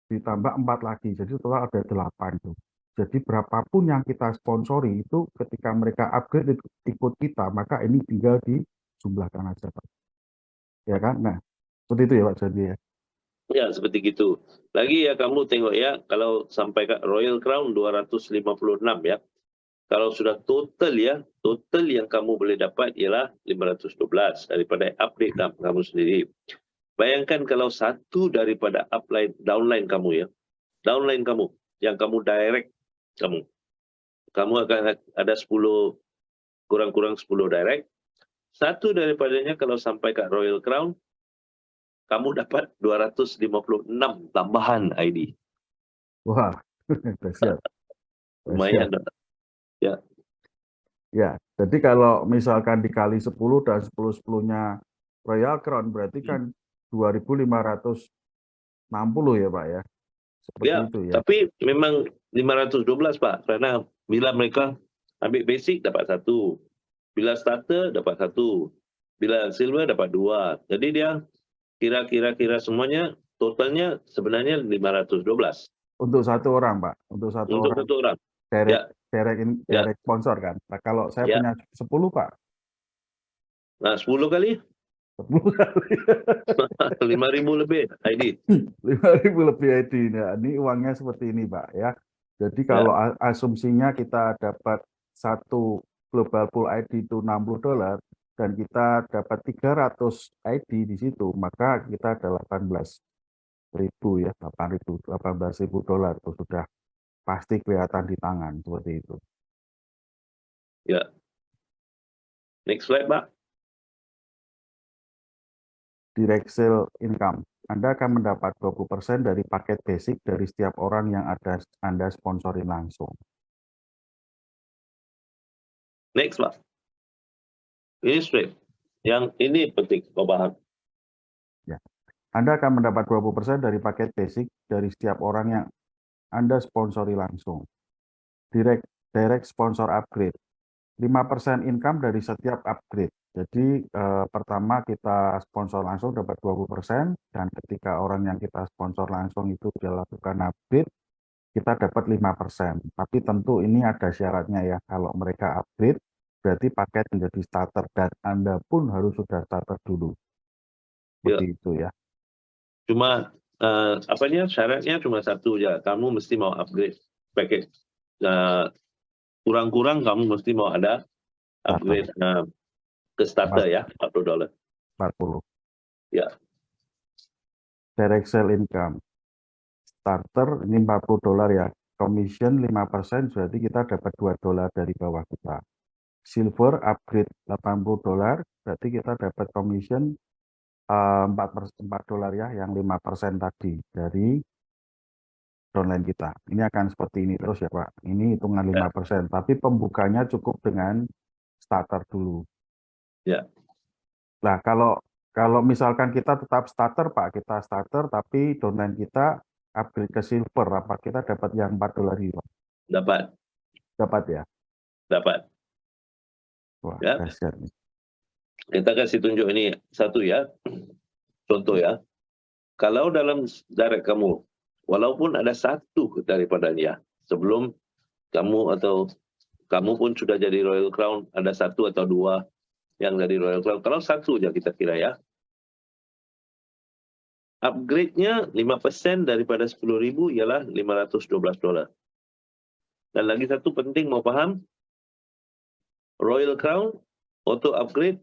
Speaker 1: Ditambah 4 lagi. Jadi total ada 8 tuh. Jadi berapapun yang kita sponsori itu ketika mereka upgrade ikut kita, maka ini tinggal dijumlahkan aja Pak. Ya kan? Nah, seperti itu ya Pak Jadi ya.
Speaker 2: Ya, seperti gitu. Lagi ya kamu tengok ya, kalau sampai ke Royal Crown 256 ya. Kalau sudah total ya, total yang kamu boleh dapat ialah 512 daripada upgrade kamu sendiri. Bayangkan kalau satu daripada downline kamu ya, downline kamu, yang kamu direct kamu akan ada 10, kurang-kurang 10 direct. Satu daripadanya kalau sampai ke Royal Crown, kamu dapat 256 tambahan ID.
Speaker 1: Wah, dahsyat.
Speaker 2: Lumayan. Ya.
Speaker 1: Ya, jadi kalau misalkan dikali 10 dan 10-10-nya Royal Crown berarti kan 2.560 ya Pak ya. Seperti
Speaker 2: Ya,
Speaker 1: itu ya.
Speaker 2: tapi memang 512 Pak, karena bila mereka ambil basic dapat 1, bila starter dapat 1, bila silver dapat 2. Jadi dia kira semuanya totalnya sebenarnya 512.
Speaker 1: Untuk 1 orang Pak, untuk satu orang.
Speaker 2: Ya.
Speaker 1: Direct sponsor kan. Nah, kalau saya
Speaker 2: Ya.
Speaker 1: punya 10 Pak.
Speaker 2: Nah, 10 kali
Speaker 1: 10 kali.
Speaker 2: 5.000 lebih ID.
Speaker 1: 5.000 lebih ID. Nah, ini uangnya seperti ini Pak ya. Jadi kalau asumsinya kita dapat 1 global full ID itu $60 dan kita dapat 300 ID di situ, maka kita ada 18.000 ya, $18.000 itu sudah pasti kelihatan di tangan seperti itu.
Speaker 2: Ya. Next slide, Pak.
Speaker 1: Direct sale income. Anda akan mendapat 20% dari paket basic dari setiap orang yang Anda sponsorin langsung.
Speaker 2: Next, Pak. Ini straight. Yang ini penting, kau paham.
Speaker 1: Ya. Anda akan mendapat 20% dari paket basic dari setiap orang yang Anda sponsori langsung. Direct sponsor upgrade. 5% income dari setiap upgrade. Jadi pertama kita sponsor langsung dapat 20%, dan ketika orang yang kita sponsor langsung itu dia lakukan upgrade, kita dapat 5%. Tapi tentu ini ada syaratnya ya, kalau mereka upgrade berarti paket menjadi starter dan Anda pun harus sudah starter dulu. Seperti itu ya.
Speaker 2: Cuma syaratnya cuma satu ya, kamu mesti mau upgrade paket. Kurang-kurang kamu mesti mau ada upgrade ke starter ya, $40.
Speaker 1: 40.
Speaker 2: Ya.
Speaker 1: Direct sale income. Starter ini $40 ya. Commission 5%, berarti kita dapat $2 dari bawah kita. Silver upgrade $80, berarti kita dapat commission $4 ya, yang 5% tadi dari downline kita. Ini akan seperti ini terus ya Pak. Ini hitungan 5%, tapi pembukanya cukup dengan starter dulu.
Speaker 2: Ya.
Speaker 1: Nah, kalau misalkan kita tetap starter Pak, kita starter tapi downline kita upgrade ke silver, apa kita dapat yang $4 itu?
Speaker 2: Dapat.
Speaker 1: Dapat ya?
Speaker 2: Dapat.
Speaker 1: Wah,
Speaker 2: Ya.
Speaker 1: dahsyat nih.
Speaker 2: Kita kasih tunjuk ini satu ya. Contoh ya. Kalau dalam direct kamu, walaupun ada satu daripadanya, sebelum kamu atau kamu pun sudah jadi Royal Crown, ada satu atau dua yang dari Royal Crown. Kalau satu aja kita kira ya. Upgrade-nya 5% daripada 10.000 ialah $512. Dan lagi satu penting mau paham, Royal Crown auto upgrade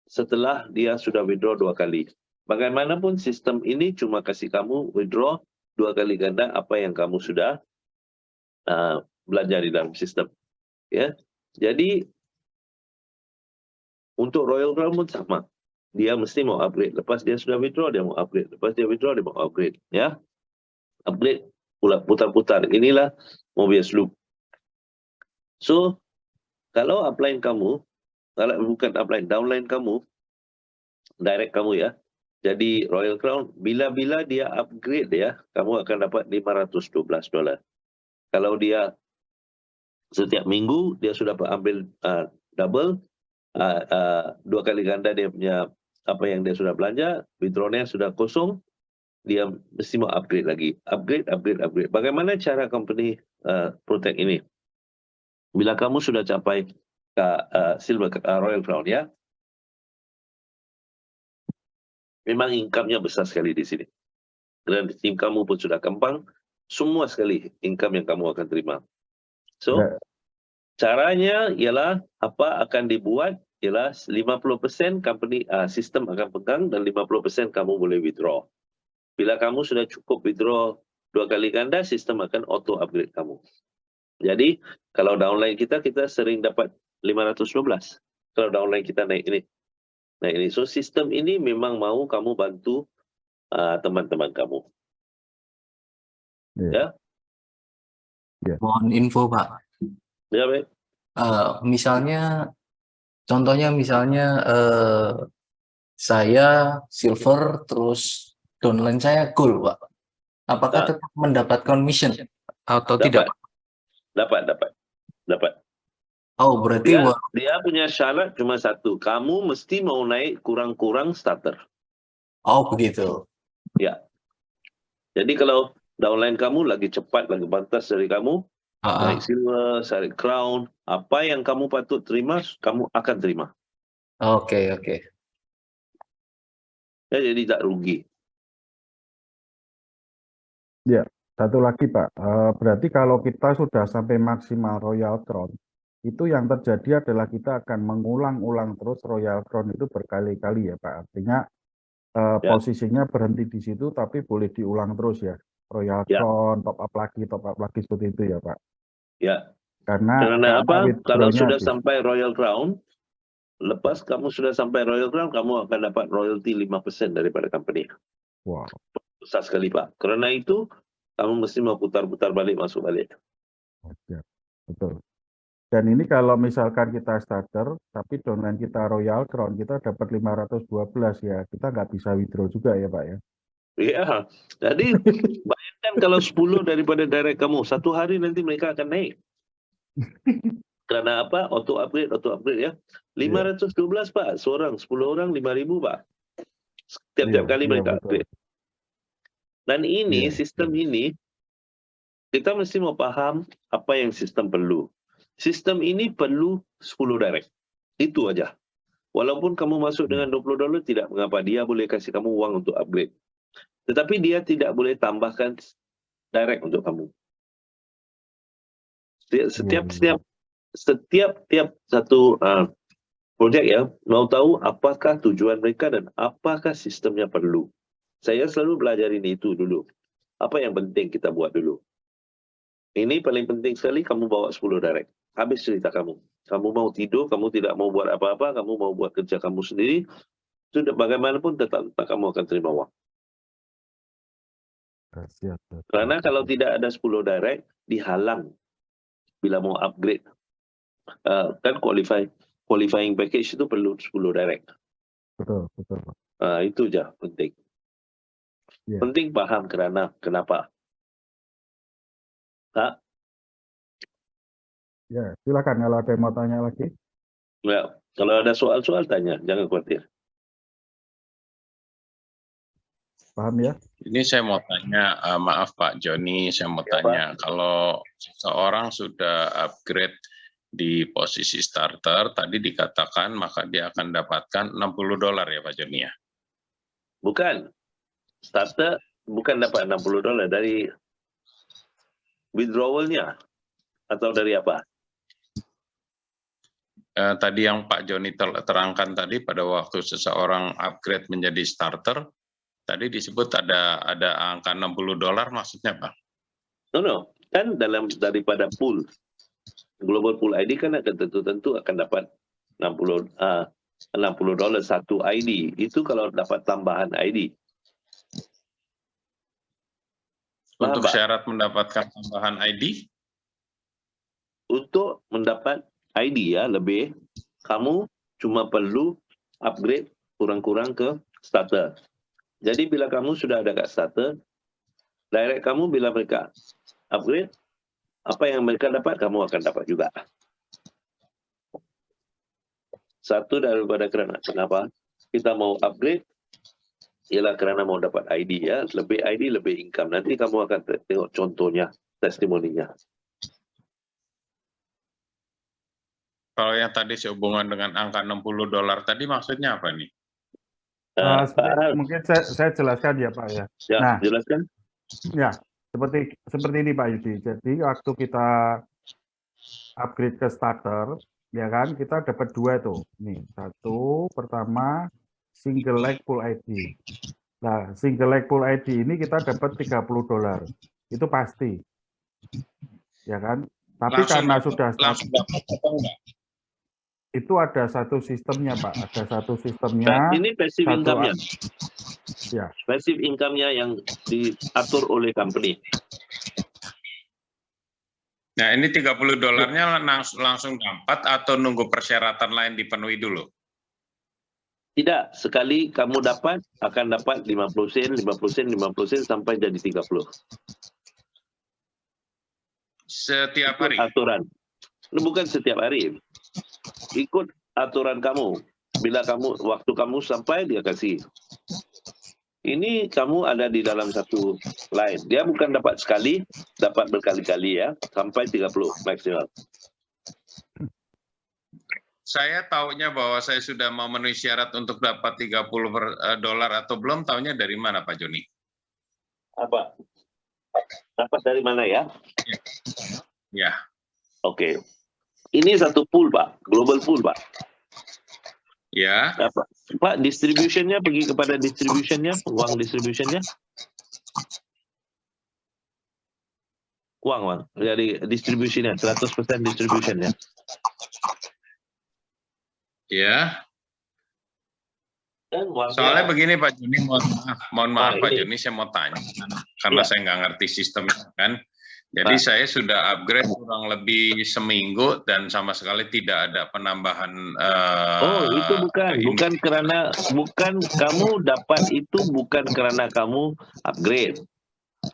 Speaker 2: setelah dia sudah withdraw 2 kali. Bagaimanapun sistem ini cuma kasih kamu withdraw 2 kali ganda apa yang kamu sudah belajar di dalam sistem. Ya, jadi untuk Royal Crown pun sama. Dia mesti mau upgrade. Lepas dia sudah withdraw, dia mau upgrade. Lepas dia withdraw, dia mau upgrade. Ya, upgrade pula putar-putar. Inilah Mobius loop. So, kalau upline kamu, kalau bukan upline, downline kamu, direct kamu ya, jadi Royal Crown, bila-bila dia upgrade ya, kamu akan dapat $512. Kalau dia setiap minggu, dia sudah ambil double, 2 kali ganda dia punya apa yang dia sudah belanja, withdrawnya sudah kosong, dia mesti mau upgrade lagi. Upgrade. Bagaimana cara company protect ini? Bila kamu sudah capai silver Royal Crown ya, memang income-nya besar sekali di sini. Dan tim kamu pun sudah kembang, semua sekali income yang kamu akan terima. So, caranya ialah apa akan dibuat ialah 50% company sistem akan pegang dan 50% kamu boleh withdraw. Bila kamu sudah cukup withdraw 2 kali ganda, sistem akan auto upgrade kamu. Jadi, kalau downline kita sering dapat 512. Kalau downline kita naik ini. So, sistem ini memang mau kamu bantu teman-teman kamu. Ya?
Speaker 3: Mohon info Pak.
Speaker 2: Ya, baik.
Speaker 3: Contohnya misalnya saya silver terus downline saya gold Pak. Apakah tetap mendapat commission atau tidak?
Speaker 2: Dapat.
Speaker 3: Oh, berarti
Speaker 2: dia punya syarat cuma satu. Kamu mesti mau naik kurang-kurang starter.
Speaker 3: Oh, begitu.
Speaker 2: Ya. Jadi kalau downline kamu lagi cepat, lagi pantas dari kamu, naik silver, naik crown, apa yang kamu patut terima, kamu akan terima.
Speaker 3: Oke.
Speaker 2: Ya, jadi tak rugi.
Speaker 1: Ya, satu lagi Pak, berarti kalau kita sudah sampai maksimal Royal Crown, itu yang terjadi adalah kita akan mengulang-ulang terus Royal Crown itu berkali-kali ya Pak. Artinya posisinya berhenti di situ tapi boleh diulang terus ya. Royal
Speaker 2: Ya.
Speaker 1: Crown, top up lagi seperti itu ya Pak.
Speaker 2: Ya.
Speaker 1: Karena
Speaker 2: Karena apa? Kalau
Speaker 1: withdrawnya
Speaker 2: sudah
Speaker 1: habis.
Speaker 2: sampai Royal Crown, lepas kamu sudah sampai Royal Crown, kamu akan dapat royalty 5% daripada company.
Speaker 1: Wow.
Speaker 2: Besar sekali Pak. Karena itu, kamu mesti mau putar-putar balik, masuk balik.
Speaker 1: Oke, betul. Dan ini kalau misalkan kita starter, tapi downline kita Royal Crown, kita dapat 512 ya. Kita nggak bisa withdraw juga ya Pak ya.
Speaker 2: Iya, jadi bayangkan kalau 10 daripada direct kamu, satu hari nanti mereka akan naik. Karena apa? Auto upgrade ya. 512 Pak, seorang, 10 orang 5.000 Pak. Tiap-tiap kali mereka
Speaker 1: betul.
Speaker 2: upgrade. Dan ini,
Speaker 1: Iya,
Speaker 2: sistem ini, kita mesti mau paham apa yang sistem perlu. Sistem ini perlu 10 direct. Itu aja. Walaupun kamu masuk dengan $20, tidak mengapa. Dia boleh kasih kamu uang untuk upgrade. Tetapi dia tidak boleh tambahkan direct untuk kamu. Setiap satu projek ya, mau tahu apakah tujuan mereka dan apakah sistemnya perlu. Saya selalu belajar ini itu dulu. Apa yang penting kita buat dulu. Ini paling penting sekali, kamu bawa 10 direct. Habis cerita kamu. Kamu mau tidur, kamu tidak mau buat apa-apa, kamu mau buat kerja kamu sendiri, sudah bagaimanapun tetap kamu akan terima uang.
Speaker 1: Siap.
Speaker 2: Karena kalau tidak ada 10 direct, dihalang bila mau upgrade. Kan qualifying package itu perlu 10 direct.
Speaker 1: Betul.
Speaker 2: Itu aja penting.
Speaker 1: Ya.
Speaker 2: Penting paham kenapa.
Speaker 1: Ya, silakan kalau ada yang mau tanya lagi.
Speaker 2: Ya, kalau ada soal-soal tanya, jangan khawatir.
Speaker 1: Paham ya?
Speaker 4: Ini saya mau tanya, maaf Pak Joni, saya mau
Speaker 2: Ya,
Speaker 4: tanya, kalau seseorang sudah upgrade di posisi starter, tadi dikatakan maka dia akan dapatkan $60 ya Pak Joni ya?
Speaker 2: Bukan. Starter bukan dapat $60 dari withdrawalnya. Atau dari apa?
Speaker 4: Tadi yang Pak Joni terangkan tadi, pada waktu seseorang upgrade menjadi starter, tadi disebut ada angka $60, maksudnya Pak?
Speaker 2: No. Kan daripada pool. Global Pool ID kan akan tentu akan dapat $60 satu ID. Itu kalau dapat tambahan ID.
Speaker 4: Untuk
Speaker 2: Pak?
Speaker 4: syarat mendapatkan tambahan ID?
Speaker 2: Untuk mendapat ID ya lebih, kamu cuma perlu upgrade kurang-kurang ke starter. Jadi bila kamu sudah ada kat starter, direct kamu bila mereka upgrade, apa yang mereka dapat, kamu akan dapat juga. Satu daripada kenapa kita mau upgrade, ialah kerana mau dapat ID ya, lebih ID lebih income. Nanti kamu akan tengok contohnya, testimoninya.
Speaker 4: Kalau yang tadi sehubungan dengan angka $60 tadi maksudnya apa nih?
Speaker 1: Mungkin saya jelaskan ya Pak ya.
Speaker 2: Ya,
Speaker 1: Nah,
Speaker 2: jelaskan.
Speaker 1: Ya, seperti ini Pak Yudi. Jadi waktu kita upgrade ke starter, ya kan, kita dapat 2 tuh. Nih, satu pertama single leg full ID. Nah, single leg full ID ini kita dapat $30. Itu pasti. Ya kan? Tapi karena sudah
Speaker 4: langsung dapat atau enggak?
Speaker 1: itu ada satu sistemnya Pak, ada satu sistemnya.
Speaker 2: Ini passive income-nya.
Speaker 1: Ya.
Speaker 2: Passive income-nya yang diatur oleh company.
Speaker 4: Nah, ini $30-nya langsung dapat atau nunggu persyaratan lain dipenuhi dulu?
Speaker 2: Tidak, sekali kamu dapat, akan dapat 50 sen sampai jadi 30.
Speaker 4: Setiap hari?
Speaker 2: Aturan. Bukan setiap hari. Ikut aturan kamu. Bila waktu kamu sampai, dia kasih. Ini kamu ada di dalam satu line. Dia bukan dapat sekali, dapat berkali-kali ya, sampai 30 maksimal.
Speaker 4: Saya taunya bahwa saya sudah memenuhi syarat untuk dapat $30 atau belum, taunya dari mana Pak Joni?
Speaker 2: Apa? Dapat dari mana ya?
Speaker 4: Ya.
Speaker 2: Oke. Ini satu pool Pak, global pool Pak.
Speaker 4: Ya.
Speaker 2: Pak, distributionnya pergi kepada distributionnya, uang distributionnya. uang, Bang. Dari distributionnya, 100% distributionnya.
Speaker 4: Ya,
Speaker 2: Dan uangnya,
Speaker 4: soalnya begini Pak Joni, mohon maaf Pak
Speaker 2: ini.
Speaker 4: Joni, saya mau tanya karena
Speaker 2: Iya.
Speaker 4: saya nggak ngerti sistemnya kan. Jadi
Speaker 2: Pak.
Speaker 4: saya sudah upgrade kurang lebih seminggu dan sama sekali tidak ada penambahan.
Speaker 2: Oh, itu bukan karena kamu dapat itu bukan karena kamu upgrade.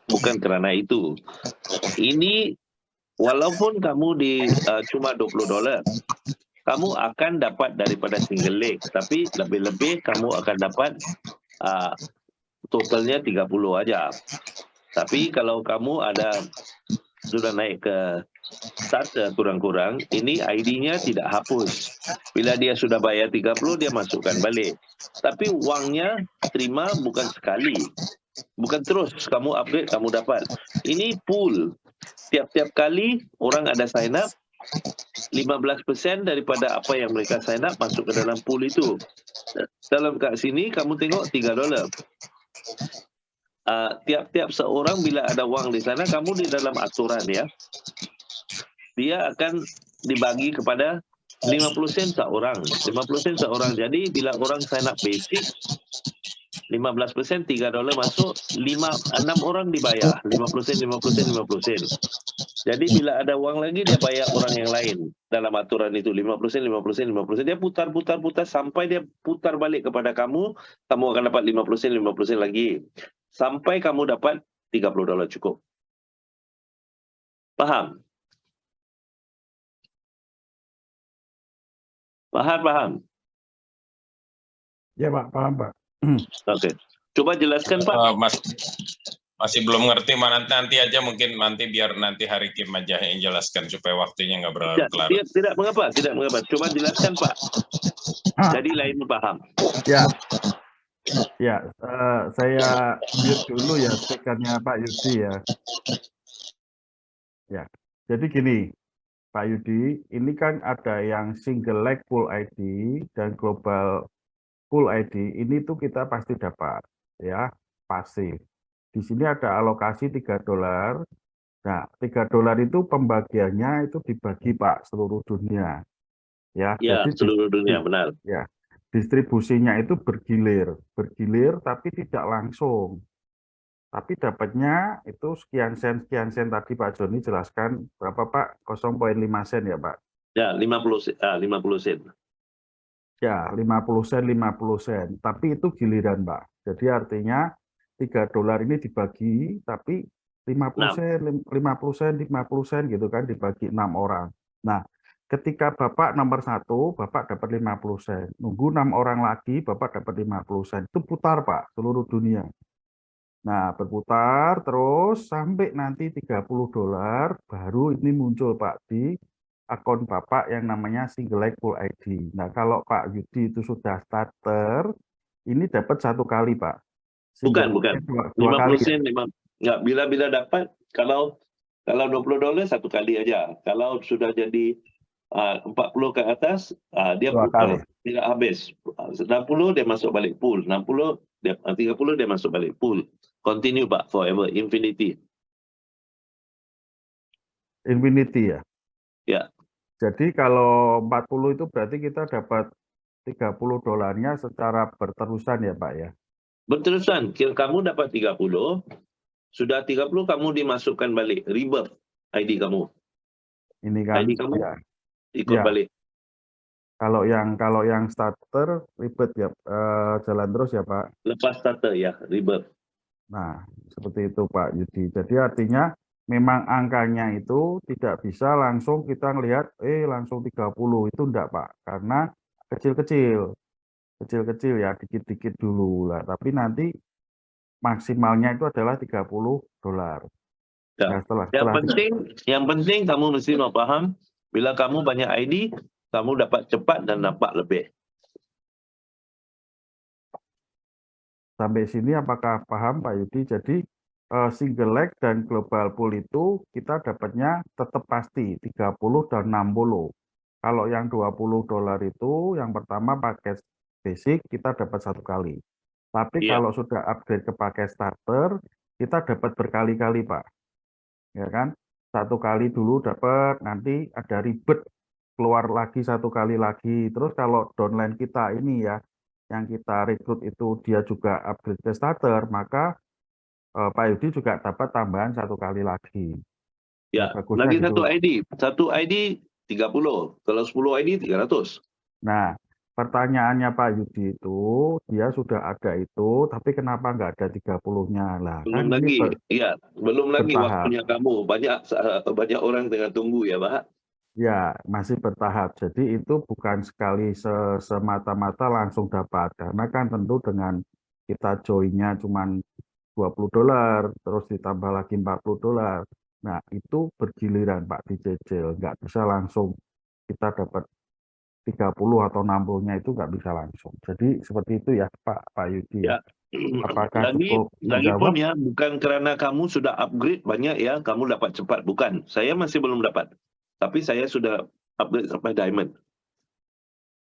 Speaker 2: Bukan karena itu. Ini walaupun kamu di cuma $20, kamu akan dapat daripada single leg, tapi lebih-lebih kamu akan dapat totalnya 30 aja. Tapi kalau kamu sudah naik ke starter kurang-kurang, ini ID-nya tidak hapus. Bila dia sudah bayar 30, dia masukkan balik. Tapi uangnya terima bukan sekali. Bukan terus kamu upgrade, kamu dapat. Ini pool. Tiap-tiap kali orang ada sign up, 15% daripada apa yang mereka sign up masuk ke dalam pool itu. Dalam kat sini, kamu tengok $3. Tiap-tiap seorang bila ada wang di sana, kamu di dalam aturan ya, dia akan dibagi kepada 50 sen seorang. 50 sen seorang. Jadi bila orang sign up basic, 15% $3 masuk, 6 orang dibayar. 50 sen, 50 sen, 50 sen. Jadi bila ada uang lagi, dia bayar orang yang lain. Dalam aturan itu, 50 sen, 50 sen, 50 sen. Dia putar sampai dia putar balik kepada kamu, kamu akan dapat 50 sen, 50 sen lagi. Sampai kamu dapat $30 cukup. Paham? Paham?
Speaker 1: Ya Pak, paham Pak.
Speaker 2: Oke. Coba jelaskan Pak.
Speaker 4: Masih belum ngerti, nanti aja mungkin biar nanti Hari Kim aja yang jelaskan supaya waktunya nggak berlarut-larut.
Speaker 2: Tidak mengapa. Coba jelaskan Pak. Jadi lain paham.
Speaker 1: Ya, saya mute dulu ya speakernya Pak Yudi ya. Ya, jadi gini Pak Yudi, ini kan ada yang single leg pool ID dan global pool ID. Ini tuh kita pasti dapat ya, pasti. Di sini ada alokasi $3. Nah, $3 itu pembagiannya itu dibagi Pak seluruh dunia. Ya,
Speaker 2: Ya,
Speaker 1: jadi
Speaker 2: seluruh dunia, benar.
Speaker 1: ya, distribusinya itu bergilir tapi tidak langsung. Tapi dapatnya itu sekian sen tadi Pak Joni jelaskan berapa Pak? 0,5 sen ya Pak?
Speaker 2: Ya, 50 sen.
Speaker 1: Ya, 50 sen. Tapi itu giliran Pak. Jadi artinya $3 ini dibagi, tapi 50 sen, 50 sen, 50 sen gitu kan dibagi 6 orang. Nah, ketika Bapak nomor 1, Bapak dapat 50 sen. Nunggu 6 orang lagi, Bapak dapat 50 sen. Itu putar Pak, seluruh dunia. Nah, berputar terus sampai nanti $30 baru ini muncul Pak di akun Bapak yang namanya single leg pool ID. Nah, kalau Pak Yudi itu sudah starter, ini dapat 1 kali Pak.
Speaker 2: Bukan.
Speaker 1: Dua
Speaker 2: 50
Speaker 1: kali.
Speaker 2: sen, enggak, bila dapat, kalau $20 1 kali aja. Kalau sudah jadi 40 ke atas, dia
Speaker 1: 2 kali.
Speaker 2: tidak habis. 60 dia masuk balik pool. 30 dia masuk balik pool. Continue Pak, forever, infinity.
Speaker 1: Infinity ya?
Speaker 2: Ya.
Speaker 1: Jadi kalau 40 itu berarti kita dapat $30 secara berterusan ya Pak ya?
Speaker 2: Berterusan, kamu dapat 30, sudah 30 kamu dimasukkan balik, rebirth ID kamu.
Speaker 1: Ini kan
Speaker 2: ID kamu
Speaker 1: ya.
Speaker 2: ikut
Speaker 1: Ya.
Speaker 2: balik.
Speaker 1: Kalau yang starter ribet ya, jalan terus ya Pak.
Speaker 2: Lepas starter ya, rebirth.
Speaker 1: Nah, seperti itu Pak Yudi. Jadi artinya memang angkanya itu tidak bisa langsung kita ngelihat langsung 30 itu enggak Pak, karena kecil-kecil ya, dikit-dikit dulu lah. Tapi nanti maksimalnya itu adalah $30.
Speaker 2: Ya.
Speaker 1: Nah, setelah
Speaker 2: yang penting kamu mesti mau paham, bila kamu banyak ID, kamu dapat cepat dan dapat lebih.
Speaker 1: sampai sini apakah paham Pak Yudi? Jadi single leg dan global pool itu kita dapatnya tetap pasti 30 dan 60. Kalau yang $20 itu yang pertama paket basic kita dapat 1 kali. Tapi kalau sudah upgrade ke paket starter kita dapat berkali-kali Pak. Ya kan? satu kali dulu dapat, nanti ada ribet keluar lagi satu kali lagi. Terus kalau downline kita ini ya, yang kita rekrut itu dia juga upgrade ke starter, maka Pak Yudi juga dapat tambahan satu kali lagi.
Speaker 2: Ya,
Speaker 1: Bagusnya
Speaker 2: lagi
Speaker 1: gitu.
Speaker 2: satu ID 30, kalau 10 ID 300.
Speaker 1: Nah, pertanyaannya Pak Yudi itu, dia sudah ada itu, tapi kenapa nggak ada 30-nya? Lah,
Speaker 2: Belum
Speaker 1: kan ini
Speaker 2: lagi, iya, belum lagi
Speaker 1: bertahap.
Speaker 2: waktunya kamu. Banyak orang tengah tunggu ya, Pak.
Speaker 1: Ya, masih bertahap. Jadi itu bukan sekali semata-mata langsung dapat. Karena kan tentu dengan kita join-nya cuma $20, terus ditambah lagi $40. Nah, itu bergiliran Pak, dicicil. Nggak bisa langsung kita dapat 30 atau 60-nya itu nggak bisa langsung. Jadi seperti itu ya Pak Yudi ya.
Speaker 2: Ya.
Speaker 1: Apakah cukup
Speaker 2: Lagi
Speaker 1: menjawab?
Speaker 2: pun ya, bukan karena kamu sudah upgrade banyak ya, kamu dapat cepat. Bukan, saya masih belum dapat. Tapi saya sudah upgrade sampai diamond.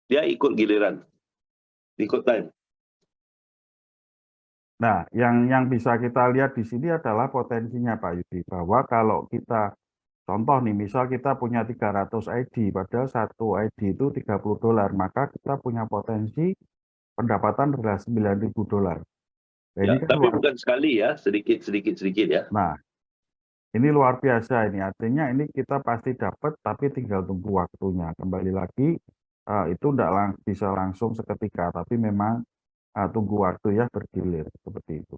Speaker 2: Dia ikut giliran, ikut time.
Speaker 1: Nah, yang bisa kita lihat di sini adalah potensinya Pak Yudi, bahwa kalau kita contoh nih, misal kita punya 300 ID, padahal satu ID itu $30, maka kita punya potensi pendapatan adalah $9.000. Nah, ini
Speaker 2: Ya,
Speaker 1: kan
Speaker 2: tapi bukan sekali ya, sedikit ya.
Speaker 1: Nah, ini luar biasa ini. Artinya ini kita pasti dapat, tapi tinggal tunggu waktunya. Kembali lagi, itu tidak bisa langsung seketika, tapi memang tunggu waktu ya, bergilir seperti itu.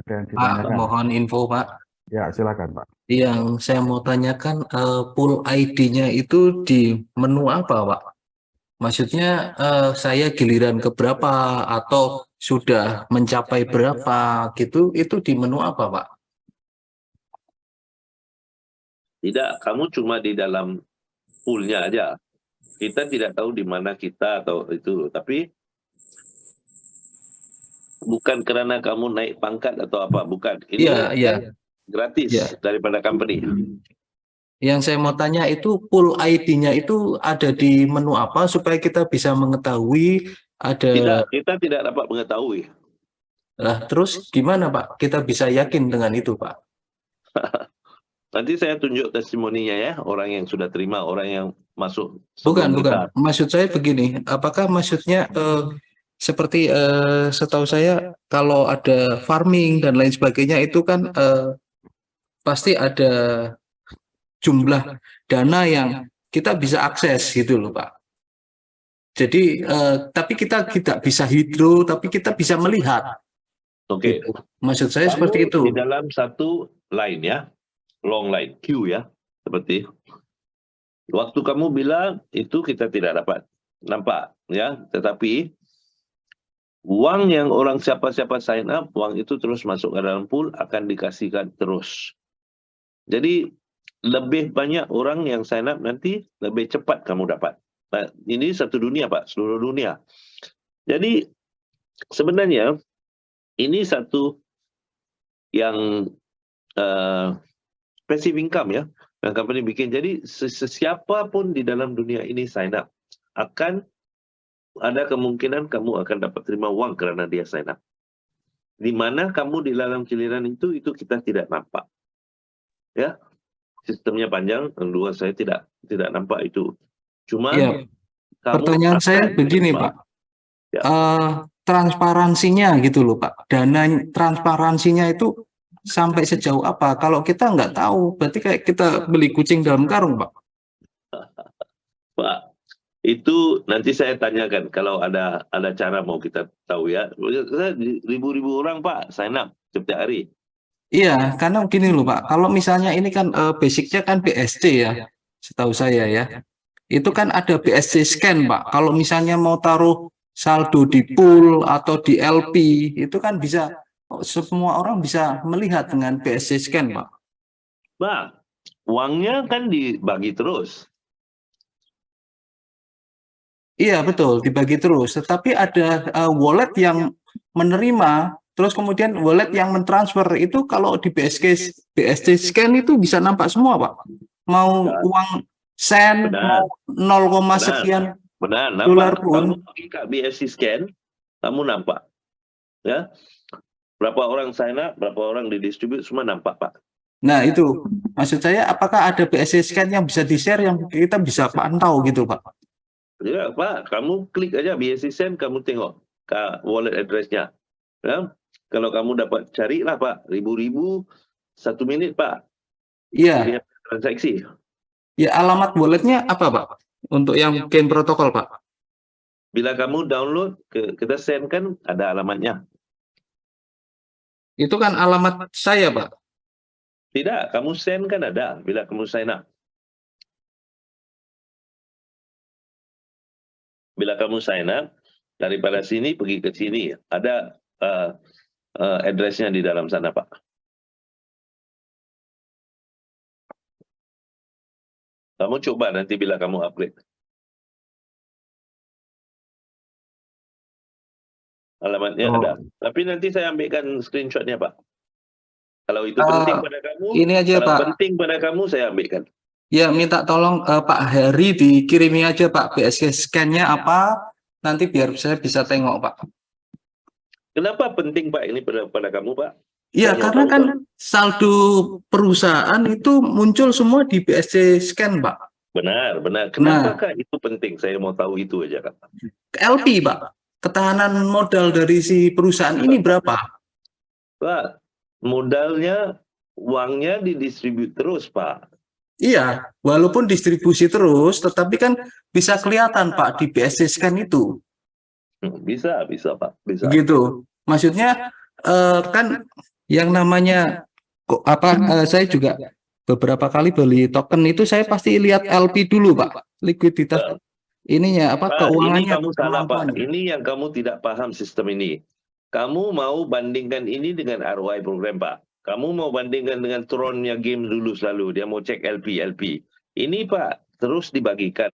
Speaker 1: Ada yang
Speaker 3: Pak,
Speaker 1: ditanyakan?
Speaker 3: mohon info Pak.
Speaker 1: Ya, silakan Pak.
Speaker 3: Yang saya mau tanyakan, pool ID-nya itu di menu apa Pak? Maksudnya saya giliran ke berapa atau sudah mencapai berapa gitu, itu di menu apa Pak?
Speaker 2: Tidak, kamu cuma di dalam poolnya aja. Kita tidak tahu di mana kita atau itu. Tapi bukan karena kamu naik pangkat atau apa, bukan. Ini
Speaker 3: Iya.
Speaker 2: gratis daripada company.
Speaker 3: Yang saya mau tanya itu pool ID-nya itu ada di menu apa supaya kita bisa mengetahui ada.
Speaker 2: Tidak, kita tidak dapat mengetahui.
Speaker 3: Lah, terus gimana Pak? Kita bisa yakin dengan itu Pak?
Speaker 2: Nanti saya tunjuk testimoninya ya, orang yang sudah terima, orang yang masuk
Speaker 3: Bukan.
Speaker 2: sebelum kita.
Speaker 3: Maksud saya begini, apakah maksudnya seperti setahu saya kalau ada farming dan lain sebagainya itu kan pasti ada jumlah dana yang kita bisa akses gitu loh Pak. Jadi tapi kita tidak bisa hidro, tapi kita bisa melihat.
Speaker 2: Oke.
Speaker 3: Gitu. Maksud saya
Speaker 2: Kamu
Speaker 3: seperti itu.
Speaker 2: di dalam satu line ya, long line, queue ya, seperti. Waktu kamu bilang itu kita tidak dapat nampak ya, tetapi uang yang orang siapa-siapa sign up, uang itu terus masuk ke dalam pool akan dikasihkan terus. Jadi lebih banyak orang yang sign up nanti lebih cepat kamu dapat. Nah, ini satu dunia Pak, seluruh dunia. Jadi sebenarnya ini satu yang passive income ya, yang company bikin. Jadi siapapun di dalam dunia ini sign up akan ada kemungkinan kamu akan dapat terima uang karena dia sign up. Di mana kamu di dalam giliran itu kita tidak nampak. Ya, sistemnya panjang. Kedua saya tidak nampak itu. Cuma
Speaker 3: Pertanyaan saya begini Pak.
Speaker 2: Ya.
Speaker 3: Transparansinya gitu loh Pak. Dana transparansinya itu sampai sejauh apa? Kalau kita nggak tahu, berarti kayak kita beli kucing dalam karung Pak.
Speaker 2: Pak, itu nanti saya tanyakan kalau ada cara mau kita tahu ya. Ribu-ribu orang Pak sign up setiap hari.
Speaker 3: Iya, karena gini loh Pak, kalau misalnya ini kan basicnya kan BSC ya, setahu saya ya. Itu kan ada BSC scan Pak. Kalau misalnya mau taruh saldo di pool atau di LP, itu kan bisa, semua orang bisa melihat dengan BSC scan Pak.
Speaker 2: Pak, uangnya kan dibagi terus.
Speaker 3: Iya betul, dibagi terus. Tetapi ada wallet yang menerima, terus kemudian wallet yang mentransfer itu kalau di BSC scan itu bisa nampak semua Pak. Mau uang sen, mau 0, sekian dolar pun.
Speaker 2: Kamu pakai BSC scan, kamu nampak. Ya, berapa orang sign up, berapa orang didistribute, semua nampak Pak.
Speaker 3: Nah, itu maksud saya, apakah ada BSC scan yang bisa di-share yang kita bisa pantau gitu, Pak?
Speaker 2: Ya, Pak, kamu klik aja BSC Send, kamu tengok wallet address-nya. Ya? Kalau kamu dapat carilah, Pak, ribu-ribu 1 menit, Pak.
Speaker 3: Iya,
Speaker 2: Pilihan transaksi.
Speaker 3: ya alamat walletnya apa, Pak? Untuk yang Chain Protocol, Pak?
Speaker 2: Bila kamu download, kita send kan ada alamatnya.
Speaker 3: Itu kan alamat saya, Pak.
Speaker 2: Tidak, kamu send kan ada bila kamu sign up. Bila kamu sign up, daripada sini pergi ke sini, ada address-nya di dalam sana, Pak. Kamu coba nanti bila kamu upgrade. Alamatnya ada. Tapi nanti saya ambilkan screenshotnya, Pak. Kalau itu penting pada kamu,
Speaker 3: Ini aja,
Speaker 2: kalau
Speaker 3: Pak.
Speaker 2: penting pada kamu, saya ambilkan.
Speaker 3: Ya, minta tolong Pak Heri dikirimi aja, Pak, BSC scan-nya apa, nanti biar saya bisa tengok, Pak.
Speaker 2: Kenapa penting, Pak, ini pada kamu, Pak?
Speaker 3: Iya,
Speaker 2: Saya mau
Speaker 3: karena
Speaker 2: tahu,
Speaker 3: kan
Speaker 2: Pak.
Speaker 3: saldo perusahaan itu muncul semua di BSC scan, Pak.
Speaker 2: Benar, benar. Kenapakah itu penting? Saya mau tahu itu aja, Kak.
Speaker 3: LP, Pak. Ketahanan modal dari si perusahaan ini berapa?
Speaker 2: Pak, modalnya, uangnya didistribut terus, Pak.
Speaker 3: Iya, walaupun distribusi terus, tetapi kan bisa kelihatan, Pak, di BSC scan itu.
Speaker 2: Bisa, Pak. Bisa.
Speaker 3: Begitu. Maksudnya kan yang namanya saya juga beberapa kali beli token itu saya pasti lihat LP dulu, Pak. Likuiditas ininya apa
Speaker 2: Pak,
Speaker 3: keuangannya.
Speaker 2: ini kamu salah, Pak. Ini yang kamu tidak paham sistem ini. Kamu mau bandingkan ini dengan ROI program, Pak. Kamu mau bandingkan dengan Tron-nya game dulu selalu. Dia mau cek LP. Ini, Pak, terus dibagikan.